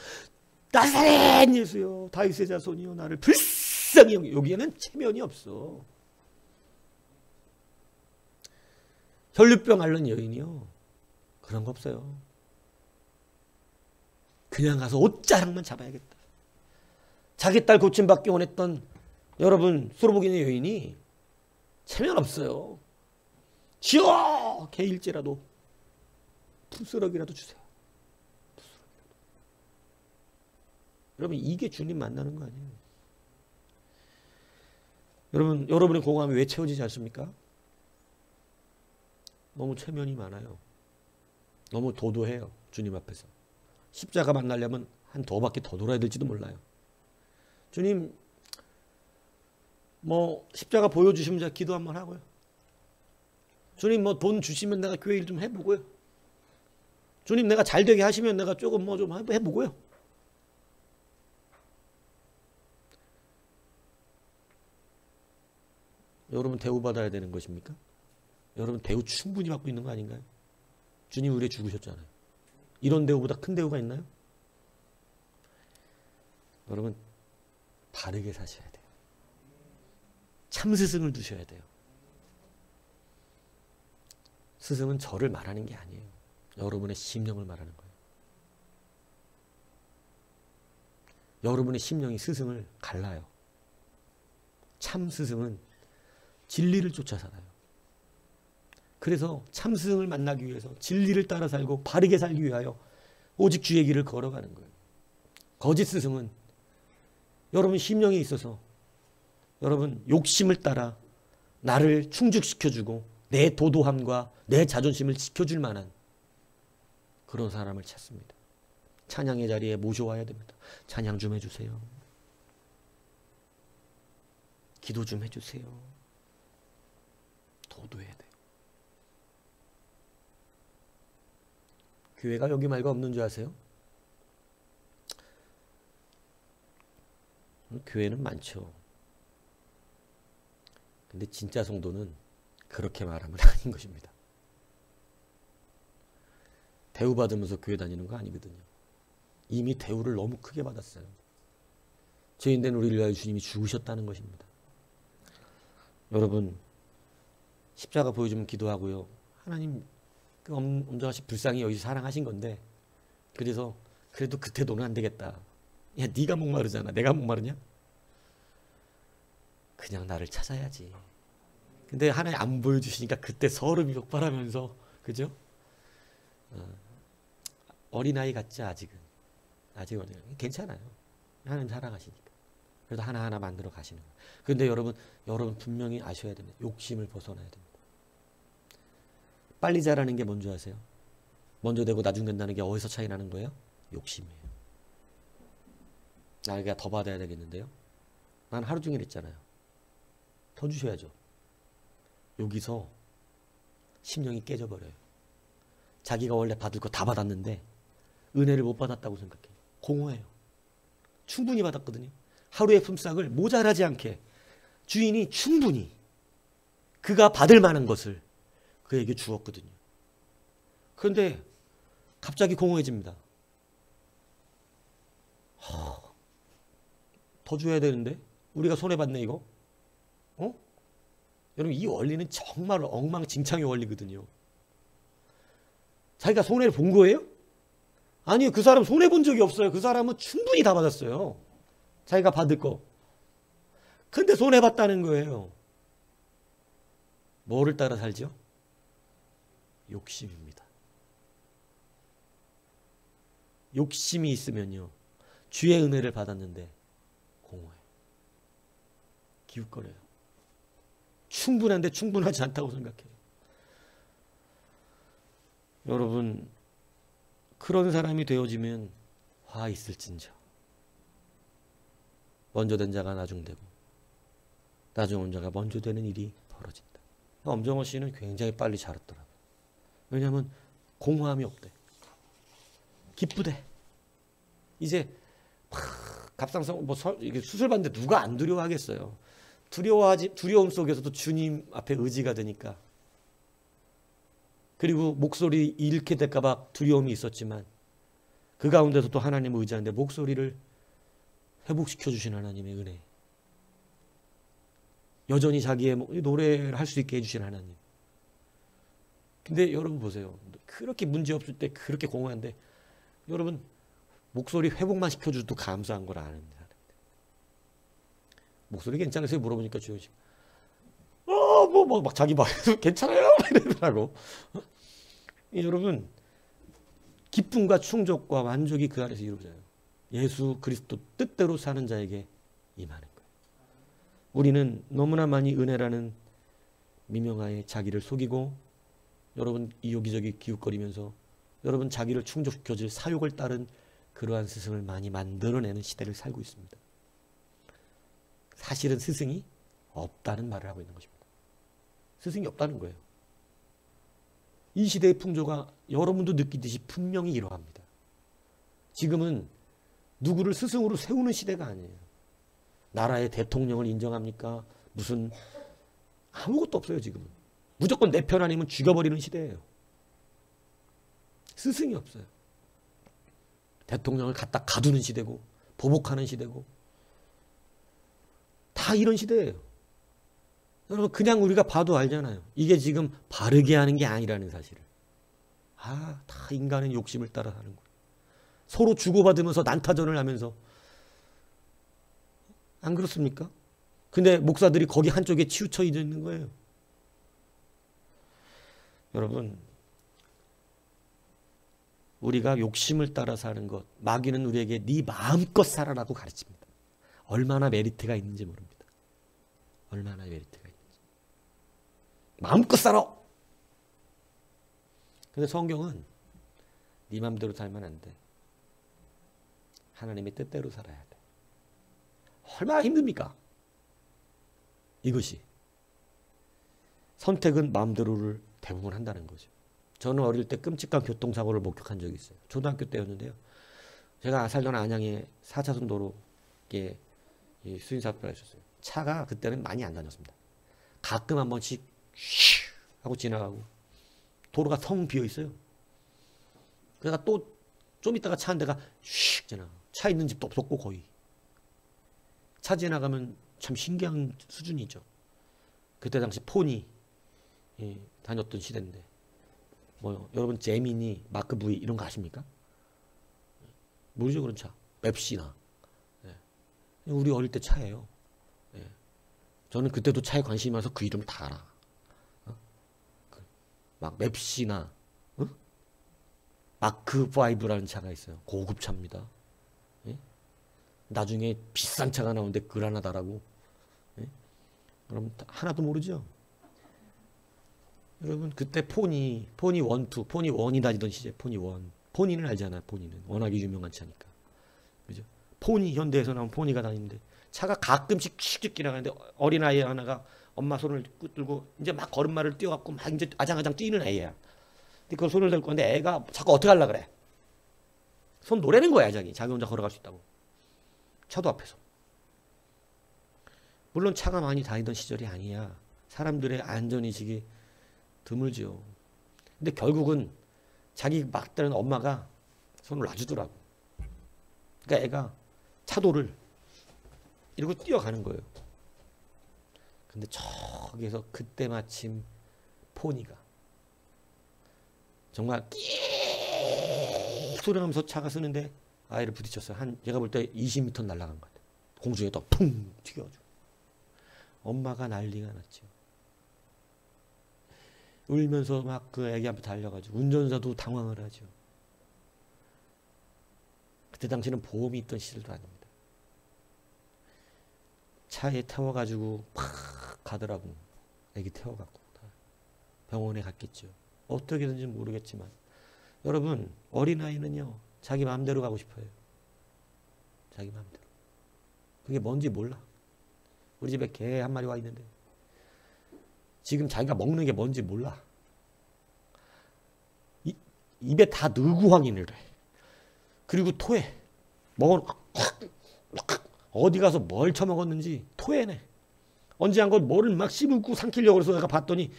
A: 나사렛 예수여, 다윗의 자손이여, 나를 불쌍히 여기. 여기에는 체면이 없어. 혈류병 앓는 여인이요, 그런 거 없어요. 그냥 가서 옷자락만 잡아야겠다. 자기 딸 고침받기 원했던 여러분 수로보기는 여인이 체면 없어요. 지어 개일지라도 푸스럭이라도 주세요. 푸스럭이라도. 여러분 이게 주님 만나는 거 아니에요? 여러분의 공허함이 왜 채워지지 않습니까? 너무 체면이 많아요. 너무 도도해요. 주님 앞에서. 십자가 만나려면 한 더 바퀴 더 돌아야 될지도 몰라요. 주님 뭐 십자가 보여주시면 제가 기도 한번 하고요. 주님 뭐 돈 주시면 내가 교회 일 좀 해보고요. 주님 내가 잘 되게 하시면 내가 조금 뭐 좀 해보고요. 여러분 대우받아야 되는 것입니까? 여러분 대우 충분히 받고 있는 거 아닌가요? 주님 우리에 죽으셨잖아요. 이런 대우보다 큰 대우가 있나요? 여러분 바르게 사셔야 돼요. 참 스승을 두셔야 돼요. 스승은 저를 말하는 게 아니에요. 여러분의 심령을 말하는 거예요. 여러분의 심령이 스승을 갈라요. 참 스승은 진리를 쫓아 살아요. 그래서 참 스승을 만나기 위해서 진리를 따라 살고 바르게 살기 위하여 오직 주의 길을 걸어가는 거예요. 거짓 스승은 여러분 심령에 있어서 여러분 욕심을 따라 나를 충족시켜주고 내 도도함과 내 자존심을 지켜줄 만한 그런 사람을 찾습니다. 찬양의 자리에 모셔와야 됩니다. 찬양 좀 해주세요. 기도 좀 해주세요. 도도해야 돼요. 교회가 여기 말고 없는 줄 아세요? 교회는 많죠. 근데 진짜 성도는 그렇게 말하면 아닌 것입니다. 대우받으면서 교회 다니는 거 아니거든요. 이미 대우를 너무 크게 받았어요. 죄인된 우리를 위하여 주님이 죽으셨다는 것입니다. 여러분 십자가 보여주면 기도하고요. 하나님 그 엄정화 씨 불쌍히 여기서 사랑하신 건데 그래서 그래도 그때 돈은 안 되겠다. 야 네가 목마르잖아. 내가 목마르냐? 그냥 나를 찾아야지. 근데 하나님 안 보여주시니까 그때 서름이 폭발하면서 그죠? 어린아이 같지 아직은. 아직 어린아이. 괜찮아요. 하나님 사랑하시니까. 그래도 하나하나 만들어 가시는 거예요. 그런데 여러분 분명히 아셔야 됩니다. 욕심을 벗어나야 됩니다. 빨리 자라는 게 뭔지 아세요? 먼저 되고 나중 된다는 게 어디서 차이 나는 거예요? 욕심이에요. 나에게 더 받아야 되겠는데요? 난 하루 종일 했잖아요. 더 주셔야죠. 여기서 심령이 깨져버려요. 자기가 원래 받을 거 다 받았는데 은혜를 못 받았다고 생각해요. 공허해요. 충분히 받았거든요. 하루의 품삯을 모자라지 않게 주인이 충분히 그가 받을 만한 것을 그에게 주었거든요. 그런데 갑자기 공허해집니다. 더 줘야 되는데 우리가 손해봤네 이거. 여러분 이 원리는 정말 엉망진창의 원리거든요. 자기가 손해를 본 거예요? 아니요. 그 사람 손해본 적이 없어요. 그 사람은 충분히 다 받았어요. 자기가 받을 거. 근데 손해봤다는 거예요. 뭐를 따라 살죠? 욕심입니다. 욕심이 있으면요. 주의 은혜를 받았는데 공허해요. 기웃거려요. 충분한데 충분하지 않다고 생각해요. 여러분 그런 사람이 되어지면 화 있을진저. 먼저 된 자가 나중되고 나중 온 자가 먼저 되는 일이 벌어진다. 엄정화 씨는 굉장히 빨리 자랐더라고요. 왜냐하면 공허함이 없대. 기쁘대. 이제 갑상선 이게 수술 받는데 누가 안 두려워하겠어요. 두려움 속에서도 주님 앞에 의지가 되니까. 그리고 목소리 잃게 될까 봐 두려움이 있었지만 그 가운데서도 하나님을 의지하는데 목소리를 회복시켜 주신 하나님의 은혜. 여전히 자기의 노래를 할 수 있게 해주신 하나님. 근데 여러분 보세요. 그렇게 문제없을 때 그렇게 공허한데 여러분 목소리 회복만 시켜줘도 감사한 걸 아는데. 목소리 괜찮으세요? 물어보니까 주영 씨 막 자기 말해도 괜찮아요? 이러더라고. 여러분 기쁨과 충족과 만족이 그 안에서 이루어져요. 예수 그리스도 뜻대로 사는 자에게 임하는 거예요. 우리는 너무나 많이 은혜라는 미명하에 자기를 속이고 여러분 여기저기 기웃거리면서 여러분 자기를 충족시켜줄 사욕을 따른 그러한 스승을 많이 만들어내는 시대를 살고 있습니다. 사실은 스승이 없다는 말을 하고 있는 것입니다. 스승이 없다는 거예요. 이 시대의 풍조가 여러분도 느끼듯이 분명히 이러합니다. 지금은 누구를 스승으로 세우는 시대가 아니에요. 나라의 대통령을 인정합니까? 무슨 아무것도 없어요 지금은. 무조건 내 편 아니면 죽여버리는 시대예요. 스승이 없어요. 대통령을 갖다 가두는 시대고 보복하는 시대고 다 이런 시대예요. 여러분 그냥 우리가 봐도 알잖아요. 이게 지금 바르게 하는 게 아니라는 사실을. 다 인간은 욕심을 따라 사는 거예요. 서로 주고받으면서 난타전을 하면서. 안 그렇습니까? 근데 목사들이 거기 한쪽에 치우쳐 있는 거예요. 여러분 우리가 욕심을 따라 사는 것, 마귀는 우리에게 네 마음껏 살아라고 가르칩니다. 얼마나 메리트가 있는지 모릅니다. 얼마나 메리트가 있는지. 마음껏 살아. 근데 성경은 네 맘대로 살면 안 돼. 하나님의 뜻대로 살아야 돼. 얼마나 힘듭니까? 이것이. 선택은 마음대로를 대부분 한다는 거죠. 저는 어릴 때 끔찍한 교통사고를 목격한 적이 있어요. 초등학교 때였는데요. 제가 살던 안양에 4차선 도로에 수인사업을 했었어요. 차가 그때는 많이 안 다녔습니다. 가끔 한 번씩 쉬 하고 지나가고 도로가 텅 비어 있어요. 그러다가 또 좀 있다가 차 한 대가 슉 지나가. 차 있는 집도 없었고 거의. 차 지나가면 참 신기한 수준이죠. 그때 당시 폰이 다녔던 시대인데 여러분 제미니, 마크 V 이런 거 아십니까? 모르죠 그런 차. 맵시나. 우리 어릴 때 차예요. 저는 그때도 차에 관심이 많아서 그 이름을 다 알아. 막 맵시나 마크 5라는 차가 있어요. 고급 차입니다. 예? 나중에 비싼 차가 나오는데 그라나다라고. 예? 그럼 하나도 모르죠? 여러분 그때 포니 1, 2, 포니 1이 다니던 시절, 포니 1. 포니는 알잖아요. 포니는 워낙에 유명한 차니까. 그죠? 포니, 현대에서 나온 포니가 다니는데 차가 가끔씩 씩씩 지나가는데 어린아이 하나가 엄마 손을 들고 이제 막 걸음마를 뛰어갖고 막 이제 아장아장 뛰는 애야. 근데 그 손을 들고 있는데 애가 자꾸 어떻게 하려고 그래? 손 노래는 거야, 자기 혼자 걸어갈 수 있다고. 차도 앞에서. 물론 차가 많이 다니던 시절이 아니야. 사람들의 안전의식이 드물죠. 근데 결국은 자기 막다른 엄마가 손을 놔주더라고. 그러니까 애가 차도를 이러고 뛰어가는 거예요. 근데 저기서 그때 마침 포니가 정말 끼익 소리 나면서 차가 쓰는데 아이를 부딪혔어요. 한 제가 볼 때 20m 날아간 것 같아요. 공중에 또 풍 튀겨가지고. 엄마가 난리가 났죠. 울면서 막 그 애기한테 달려가지고 운전자도 당황을 하죠. 그때 당시는 보험이 있던 시절도 아닙니다. 차에 태워가지고 팍 가더라고. 애기 태워갖고 병원에 갔겠죠. 어떻게든지 모르겠지만 여러분 어린아이는요 자기 마음대로 가고 싶어요. 자기 마음대로. 그게 뭔지 몰라. 우리 집에 개 한 마리 와 있는데 지금 자기가 먹는 게 뭔지 몰라. 입에 다 넣고 확인을 해. 그리고 토해. 어디 가서 뭘 처먹었는지 토해내. 언제 한 건 뭐를 막 씹고 삼키려고 해서 내가 봤더니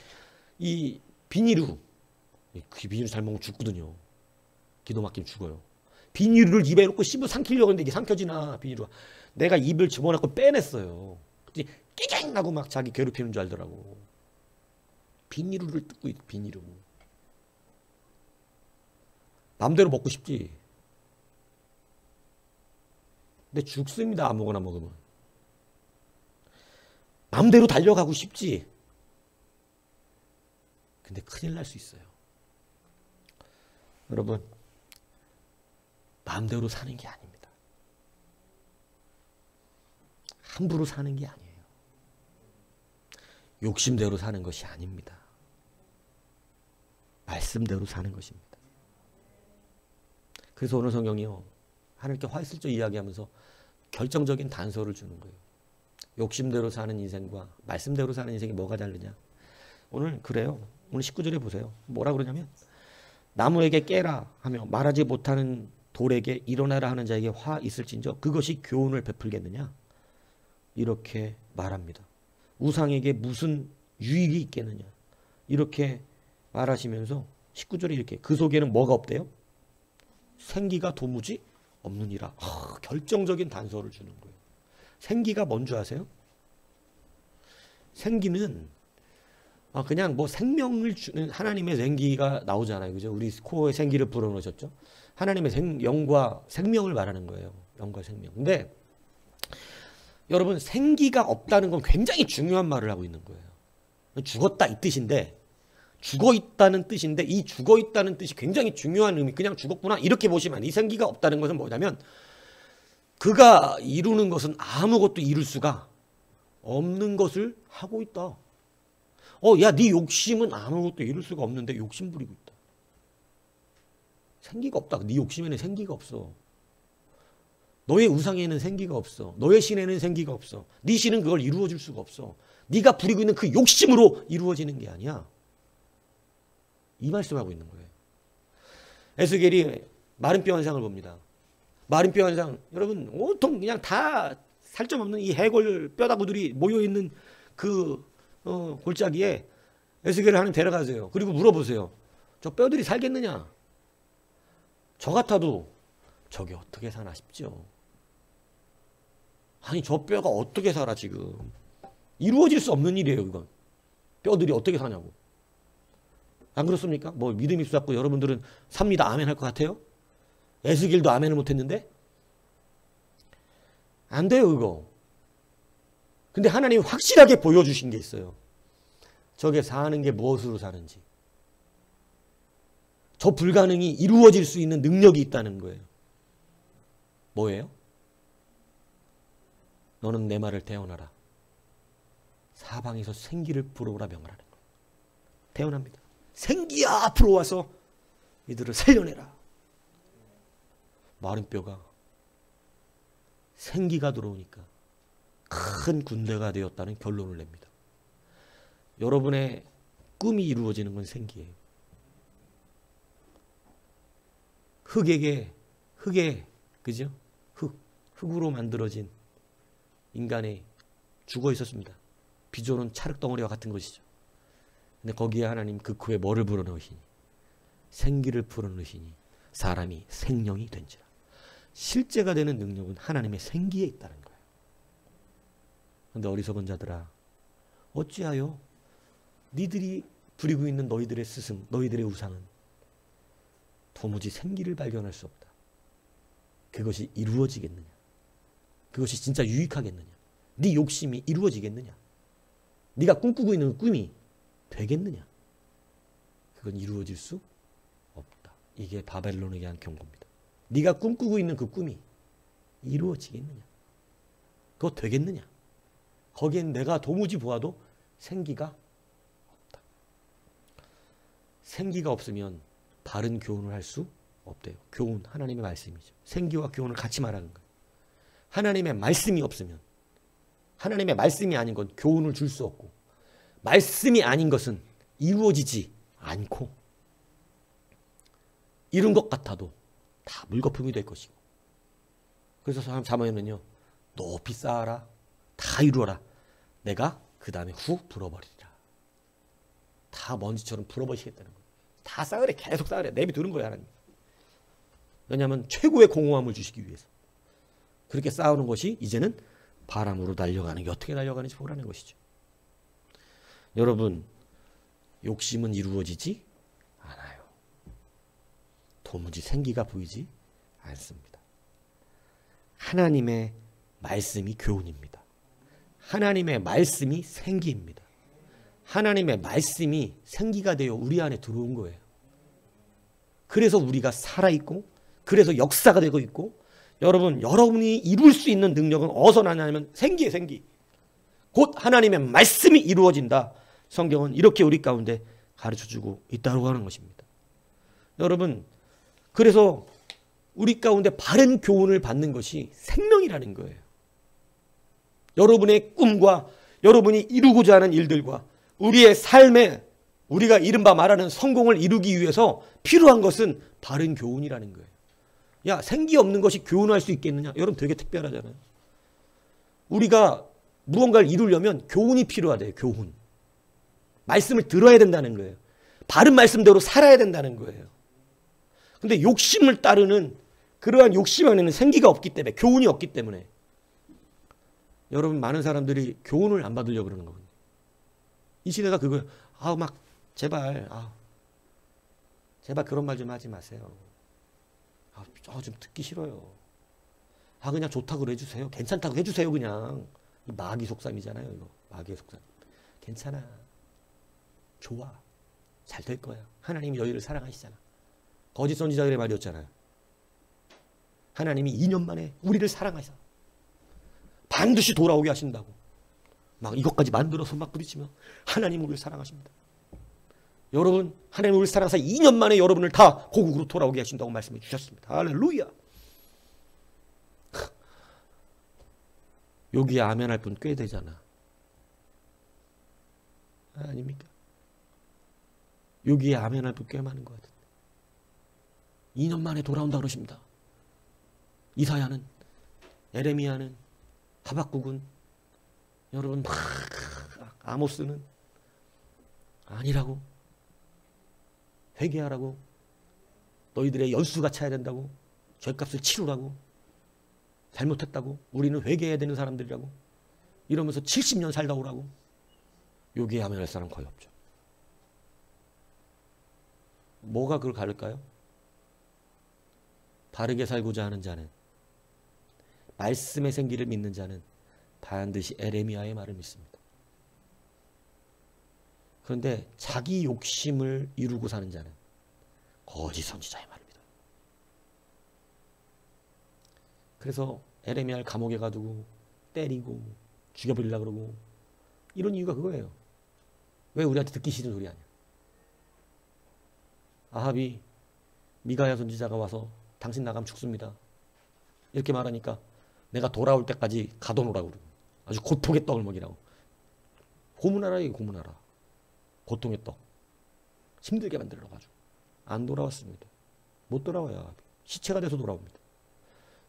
A: 이 비닐루. 그 비닐루 잘 먹으면 죽거든요. 기도 막히면 죽어요. 비닐루를 입에 넣고 씹어 삼키려고 했는데 이게 삼켜지나 비닐루가. 내가 입을 집어넣고 빼냈어요. 끼갱 하고 막 자기 괴롭히는 줄 알더라고. 비닐루를 뜯고 있어. 비닐루. 맘대로 먹고 싶지. 근데 죽습니다. 아무거나 먹으면. 맘대로 달려가고 싶지. 근데 큰일 날 수 있어요. 여러분 마음대로 사는 게 아닙니다. 함부로 사는 게 아니에요. 욕심대로 사는 것이 아닙니다. 말씀대로 사는 것입니다. 그래서 오늘 성경이요 하나님께 화있을적 이야기하면서 결정적인 단서를 주는 거예요. 욕심대로 사는 인생과 말씀대로 사는 인생이 뭐가 다르냐. 오늘 그래요. 오늘 19절에 보세요. 뭐라 그러냐면 나무에게 깨라 하며 말하지 못하는 돌에게 일어나라 하는 자에게 화 있을진저 그것이 교훈을 베풀겠느냐. 이렇게 말합니다. 우상에게 무슨 유익이 있겠느냐. 이렇게 말하시면서 19절에 이렇게 그 속에는 뭐가 없대요? 생기가 도무지 없느니라. 결정적인 단서를 주는 거예요. 생기가 뭔 줄 아세요? 생기는 그냥 뭐 생명을 주는 하나님의 생기가 나오잖아요. 그죠? 우리 코어에 생기를 불어넣으셨죠? 하나님의 영과 생명을 말하는 거예요. 영과 생명. 근데 여러분 생기가 없다는 건 굉장히 중요한 말을 하고 있는 거예요. 죽었다 이 뜻인데 죽어 있다는 뜻인데 이 죽어 있다는 뜻이 굉장히 중요한 의미. 그냥 죽었구나 이렇게 보시면 이 생기가 없다는 것은 뭐냐면 그가 이루는 것은 아무것도 이룰 수가 없는 것을 하고 있다. 야, 네 욕심은 아무것도 이룰 수가 없는데 욕심 부리고 있다. 생기가 없다. 네 욕심에는 생기가 없어. 너의 우상에는 생기가 없어. 너의 신에는 생기가 없어. 네 신은 그걸 이루어줄 수가 없어. 네가 부리고 있는 그 욕심으로 이루어지는 게 아니야. 이 말씀하고 있는 거예요. 에스겔이 마른뼈 환상을 봅니다. 마른뼈 환상, 여러분 온통 그냥 다 살점 없는 이 해골 뼈다구들이 모여있는 그 골짜기에 에스겔을 하나 데려가세요. 그리고 물어보세요. 저 뼈들이 살겠느냐? 저 같아도 저게 어떻게 사나 싶죠. 아니 저 뼈가 어떻게 살아 지금. 이루어질 수 없는 일이에요 이건. 뼈들이 어떻게 사냐고. 안 그렇습니까? 뭐 믿음 입수하고 여러분들은 삽니다. 아멘 할 것 같아요? 에스겔도 아멘을 못했는데? 안 돼요 그거. 근데 하나님이 확실하게 보여주신 게 있어요. 저게 사는 게 무엇으로 사는지. 저 불가능이 이루어질 수 있는 능력이 있다는 거예요. 뭐예요? 너는 내 말을 대언하라. 사방에서 생기를 불어오라 명하라는 거예요. 대언합니다. 생기야 앞으로 와서 이들을 살려내라. 마른 뼈가 생기가 들어오니까 큰 군대가 되었다는 결론을 냅니다. 여러분의 꿈이 이루어지는 건 생기예요. 흙에 그죠? 흙으로 만들어진 인간이 죽어 있었습니다. 비조는 찰흙덩어리와 같은 것이죠. 근데 거기에 하나님 그 코에 뭐를 불어넣으시니? 생기를 불어넣으시니 사람이 생명이 된지라. 실제가 되는 능력은 하나님의 생기에 있다는 거예요. 그런데 어리석은 자들아, 어찌하여 니들이 부리고 있는 너희들의 스승, 너희들의 우상은 도무지 생기를 발견할 수 없다. 그것이 이루어지겠느냐? 그것이 진짜 유익하겠느냐? 네 욕심이 이루어지겠느냐? 네가 꿈꾸고 있는 꿈이 되겠느냐? 그건 이루어질 수 없다. 이게 바벨론에게 한 경고입니다. 네가 꿈꾸고 있는 그 꿈이 이루어지겠느냐? 그거 되겠느냐? 거기엔 내가 도무지 보아도 생기가 없다. 생기가 없으면 바른 교훈을 할 수 없대요. 교훈, 하나님의 말씀이죠. 생기와 교훈을 같이 말하는 거예요. 하나님의 말씀이 없으면, 하나님의 말씀이 아닌 건 교훈을 줄 수 없고, 말씀이 아닌 것은 이루어지지 않고, 이룬 것 같아도 다 물거품이 될 것이고. 그래서 잠언에는요, 높이 쌓아라, 다 이루어라, 내가 그 다음에 훅 불어버리리라. 다 먼지처럼 불어버리시겠다는 거예요. 다 쌓으래, 계속 쌓으래, 내비두는 거예요, 하나님. 왜냐하면 최고의 공허함을 주시기 위해서. 그렇게 쌓아오는 것이 이제는 바람으로 달려가는 게 어떻게 달려가는지 보라는 것이죠. 여러분, 욕심은 이루어지지 않아요. 도무지 생기가 보이지 않습니다. 하나님의 말씀이 교훈입니다. 하나님의 말씀이 생기입니다. 하나님의 말씀이 생기가 되어 우리 안에 들어온 거예요. 그래서 우리가 살아있고, 그래서 역사가 되고 있고, 여러분이 이룰 수 있는 능력은 어디서 나냐면 생기예요, 생기. 곧 하나님의 말씀이 이루어진다. 성경은 이렇게 우리 가운데 가르쳐주고 있다고 하는 것입니다. 여러분, 그래서 우리 가운데 바른 교훈을 받는 것이 생명이라는 거예요. 여러분의 꿈과 여러분이 이루고자 하는 일들과 우리의 삶에 우리가 이른바 말하는 성공을 이루기 위해서 필요한 것은 바른 교훈이라는 거예요. 야, 생기 없는 것이 교훈할 수 있겠느냐? 여러분 되게 특별하잖아요. 우리가 무언가를 이루려면 교훈이 필요하대요. 교훈. 말씀을 들어야 된다는 거예요. 바른 말씀대로 살아야 된다는 거예요. 근데 욕심을 따르는 그러한 욕심 안에는 생기가 없기 때문에, 교훈이 없기 때문에 여러분 많은 사람들이 교훈을 안 받으려고 그러는 거거든요. 이 시대가 그거예요. 제발 그런 말 좀 하지 마세요. 좀 듣기 싫어요. 그냥 좋다고 해주세요. 괜찮다고 해주세요. 그냥 이 마귀 속담이잖아요. 이거 마귀의 속담. 괜찮아. 좋아. 잘 될 거야. 하나님이 너희를 사랑하시잖아. 거짓 선지자들의 말이었잖아요. 하나님이 2년 만에 우리를 사랑하셔. 반드시 돌아오게 하신다고. 막 이것까지 만들어서 막 부딪히면 하나님 우리를 사랑하십니다. 여러분, 하나님 우리를 사랑하사 2년 만에 여러분을 다 고국으로 돌아오게 하신다고 말씀해 주셨습니다. 할렐루야. 여기에 아멘 할 분 꽤 되잖아. 아닙니까? 여기에 아멘 할 분 꽤 많은 것 같은데. 2년 만에 돌아온다 그러십니다. 이사야는, 에레미야는, 하박국은, 여러분 아모스는 아니라고. 회개하라고. 너희들의 연수가 차야 된다고. 죄값을 치르라고. 잘못했다고. 우리는 회개해야 되는 사람들이라고. 이러면서 70년 살다 오라고. 여기에 하면 할 사람 거의 없죠. 뭐가 그걸 가를까요? 바르게 살고자 하는 자는, 말씀의 생기를 믿는 자는 반드시 에레미야의 말을 믿습니다. 그런데 자기 욕심을 이루고 사는 자는, 거짓 선지자의 말을 믿어요. 그래서 에레미야를 감옥에 가두고 때리고 죽여버리려고 그러고 이런 이유가 그거예요. 왜 우리한테 듣기 싫은 소리 하냐. 아합이 미가야 선지자가 와서 당신 나가면 죽습니다. 이렇게 말하니까 내가 돌아올 때까지 가둬놓으라고 그러고 아주 고통의 떡을 먹이라고. 고문하라 이게 고문하라. 고통의 떡. 힘들게 만들어가지고 안 돌아왔습니다. 못 돌아와요. 아합이. 시체가 돼서 돌아옵니다.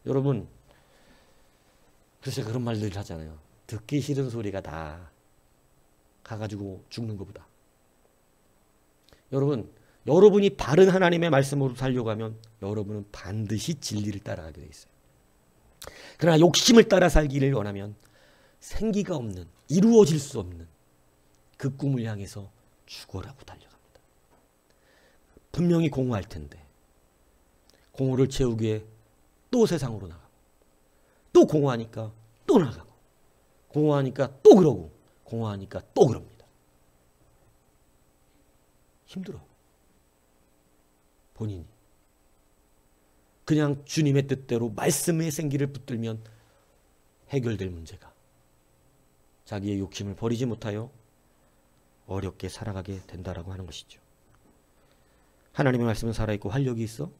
A: 여러분 글쎄 그런 말들 하잖아요. 듣기 싫은 소리가 다 가가지고 죽는 것보다. 여러분이 바른 하나님의 말씀으로 살려고 하면 여러분은 반드시 진리를 따라가게 돼 있어요. 그러나 욕심을 따라 살기를 원하면 생기가 없는, 이루어질 수 없는 그 꿈을 향해서 죽어라고 달려갑니다. 분명히 공허할 텐데 공허를 채우기 위해 또 세상으로 나가고 또 공허하니까 또 나가고 공허하니까 또 그러고 공허하니까 또 그럽니다. 힘들어. 본인이. 그냥 주님의 뜻대로 말씀의 생기를 붙들면 해결될 문제가 자기의 욕심을 버리지 못하여 어렵게 살아가게 된다라고 하는 것이죠. 하나님의 말씀은 살아있고 활력이 있어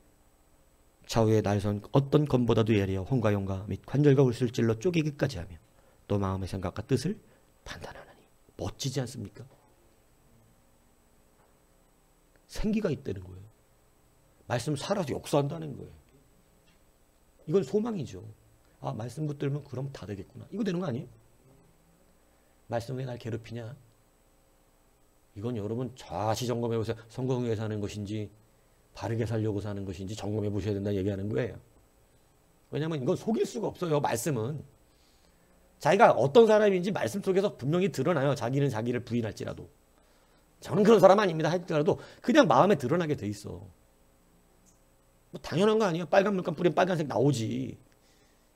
A: 좌우의 날선 어떤 검보다도 예리하여 혼과 영과 및 관절과 울수를 찔러 쪼개기까지 하며 또 마음의 생각과 뜻을 판단하나니. 멋지지 않습니까? 생기가 있다는 거예요. 말씀 살아서 역사한다는 거예요. 이건 소망이죠. 아, 말씀 붙들면 그럼 다 되겠구나. 이거 되는 거 아니에요? 말씀 왜 날 괴롭히냐? 이건 여러분 자시 점검해 보세요. 성공을 위해 사는 것인지 바르게 살려고 사는 것인지 점검해 보셔야 된다 얘기하는 거예요. 왜냐하면 이건 속일 수가 없어요. 말씀은. 자기가 어떤 사람인지 말씀 속에서 분명히 드러나요. 자기는 자기를 부인할지라도. 저는 그런 사람 아닙니다 할지라도 그냥 마음에 드러나게 돼 있어. 뭐 당연한 거 아니에요. 빨간 물감 뿌리면 빨간색 나오지.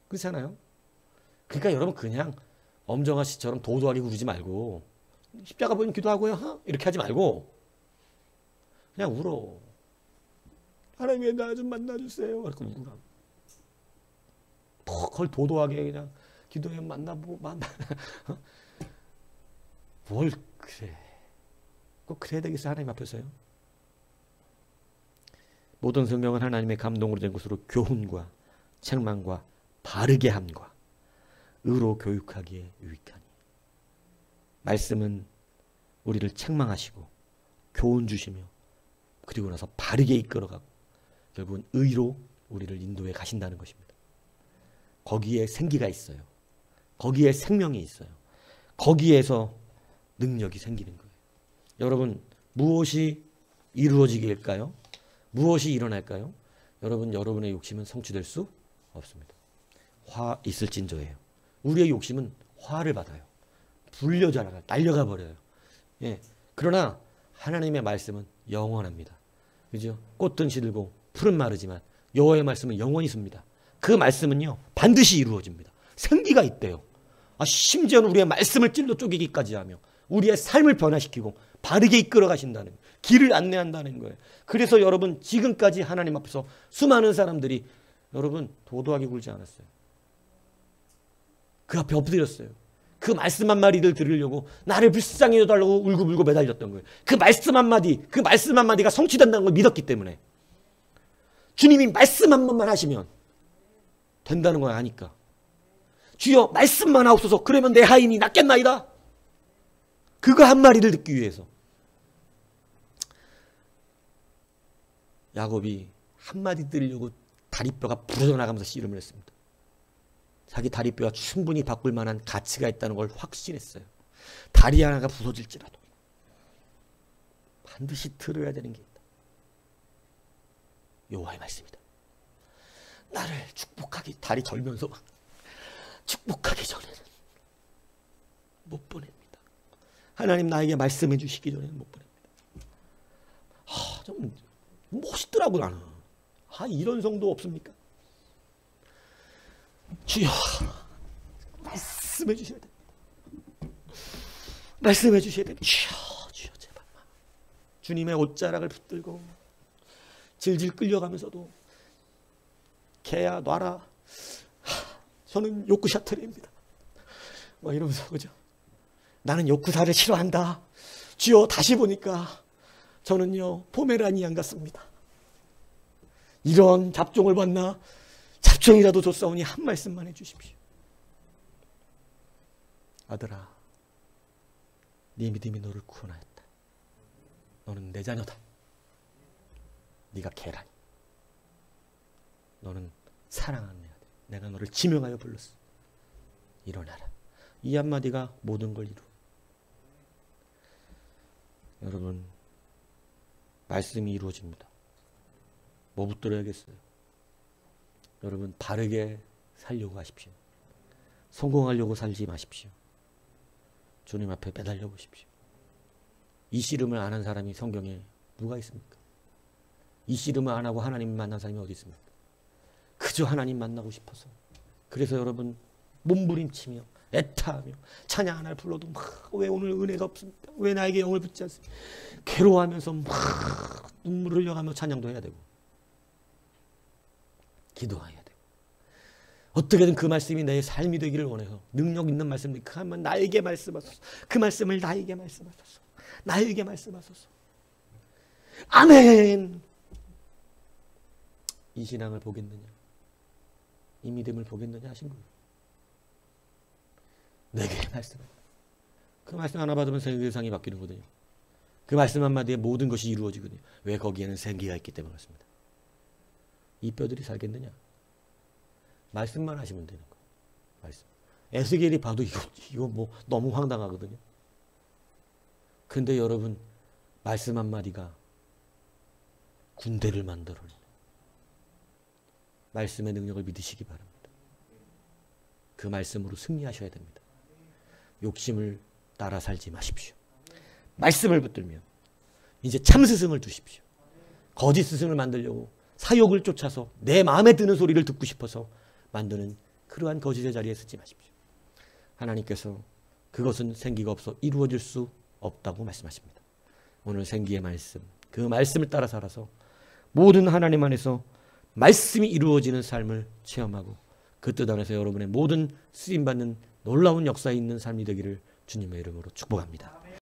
A: 그렇잖아요. 그러니까 여러분 그냥 엄정화 씨처럼 도도하게 구르지 말고 십자가 보이면 기도하고요. 이렇게 하지 말고 그냥 울어. 하나님 나 좀 만나주세요. 그렇게 울어. 그걸 도도하게 그냥 기도해 만나보고 뭘 그래. 꼭 그래야 되겠어 하나님 앞에서요. 모든 성경은 하나님의 감동으로 된 것으로 교훈과 책망과 바르게 함과 의로 교육하기에 유익하니. 말씀은 우리를 책망하시고 교훈 주시며 그리고 나서 바르게 이끌어가고 결국은 의로 우리를 인도해 가신다는 것입니다. 거기에 생기가 있어요. 거기에 생명이 있어요. 거기에서 능력이 생기는 거예요. 여러분 무엇이 이루어지길까요? 무엇이 일어날까요? 여러분의 욕심은 성취될 수 없습니다. 화 있을진저예요. 우리의 욕심은 화를 받아요. 불려자라가 날려가 버려요. 예. 그러나 하나님의 말씀은 영원합니다. 그죠? 꽃은 시들고 풀은 마르지만 여호와의 말씀은 영원히 습니다. 그 말씀은요 반드시 이루어집니다. 생기가 있대요. 심지어는 우리의 말씀을 찔러 쪼개기까지 하며 우리의 삶을 변화시키고 바르게 이끌어 가신다는 길을 안내한다는 거예요. 그래서 여러분 지금까지 하나님 앞에서 수많은 사람들이 여러분 도도하게 굴지 않았어요. 그 앞에 엎드렸어요. 그 말씀 한마디를 들으려고 나를 불쌍히 여달라고 울고불고 매달렸던 거예요. 그 말씀 한마디가 성취된다는 걸 믿었기 때문에 주님이 말씀 한 번만 하시면 된다는 걸 아니까 주여 말씀만 하옵소서 그러면 내 하인이 낫겠나이다. 그거 한 마디를 듣기 위해서 야곱이 한마디 들으려고 다리뼈가 부러져 나가면서 씨름을 했습니다. 자기 다리뼈가 충분히 바꿀 만한 가치가 있다는 걸 확신했어요. 다리 하나가 부서질지라도 반드시 들어야 되는 게 있다. 여호와의 말씀이다. 나를 축복하기 다리 절면서 축복하기 전에는 못 보냅니다. 하나님 나에게 말씀해 주시기 전에는 못 보냅니다. 좀 멋있더라고 나는. 이런 성도 없습니까? 주여 말씀해 주셔야 됩니다. 말씀해 주셔야 됩니다. 주여 제발 주님의 옷자락을 붙들고 질질 끌려가면서도 개야 놔라. 저는 욕구 샤트레입니다. 막 이러면서 그죠? 나는 욕구사를 싫어한다. 주여 다시 보니까 저는요 포메라니안 같습니다. 이런 잡종을 봤나? 잡종이라도 줬사오니 한 말씀만 해주십시오. 아들아, 네 믿음이 너를 구원하였다. 너는 내 자녀다. 네가 개라니. 너는 사랑하는 내 아들. 내가 너를 지명하여 불렀어. 일어나라. 이 한마디가 모든 걸 이루어. 여러분, 말씀이 이루어집니다. 뭐 붙들어야겠어요? 여러분, 바르게 살려고 하십시오. 성공하려고 살지 마십시오. 주님 앞에 매달려 보십시오. 이 씨름을 안 한 사람이 성경에 누가 있습니까? 이 씨름을 안 하고 하나님 만난 사람이 어디 있습니까? 그저 하나님 만나고 싶어서. 그래서 여러분, 몸부림치며 애타하며 찬양 하나를 불러도 막 왜 오늘 은혜가 없습니까? 왜 나에게 영을 붙지 않습니까? 괴로워하면서 막 눈물을 흘려가며 찬양도 해야 되고 기도해야 되고 어떻게든 그 말씀이 내 삶이 되기를 원해서 능력 있는 말씀을 그 한번 나에게 말씀하소서. 그 말씀을 나에게 말씀하소서. 나에게 말씀하소서. 아멘. 이 신앙을 보겠느냐? 이 믿음을 보겠느냐 하신 거예요. 내게 말씀을. 그 말씀 하나 받으면 세상이 바뀌는거든요. 그 말씀 한마디에 모든 것이 이루어지거든요. 왜? 거기에는 생기가 있기 때문에 그렇습니다. 이 뼈들이 살겠느냐? 말씀만 하시면 되는 거예요. 말씀. 에스겔이 봐도 이거 뭐 너무 황당하거든요. 근데 여러분, 말씀 한마디가 군대를 만들어내요. 말씀의 능력을 믿으시기 바랍니다. 그 말씀으로 승리하셔야 됩니다. 욕심을 따라 살지 마십시오. 말씀을 붙들며 이제 참 스승을 두십시오. 거짓 스승을 만들려고 사욕을 쫓아서 내 마음에 드는 소리를 듣고 싶어서 만드는 그러한 거짓의 자리에 서지 마십시오. 하나님께서 그것은 생기가 없어 이루어질 수 없다고 말씀하십니다. 오늘 생기의 말씀, 그 말씀을 따라 살아서 모든 하나님 안에서 말씀이 이루어지는 삶을 체험하고 그 뜻 안에서 여러분의 모든 쓰임받는 놀라운 역사에 있는 삶이 되기를 주님의 이름으로 축복합니다.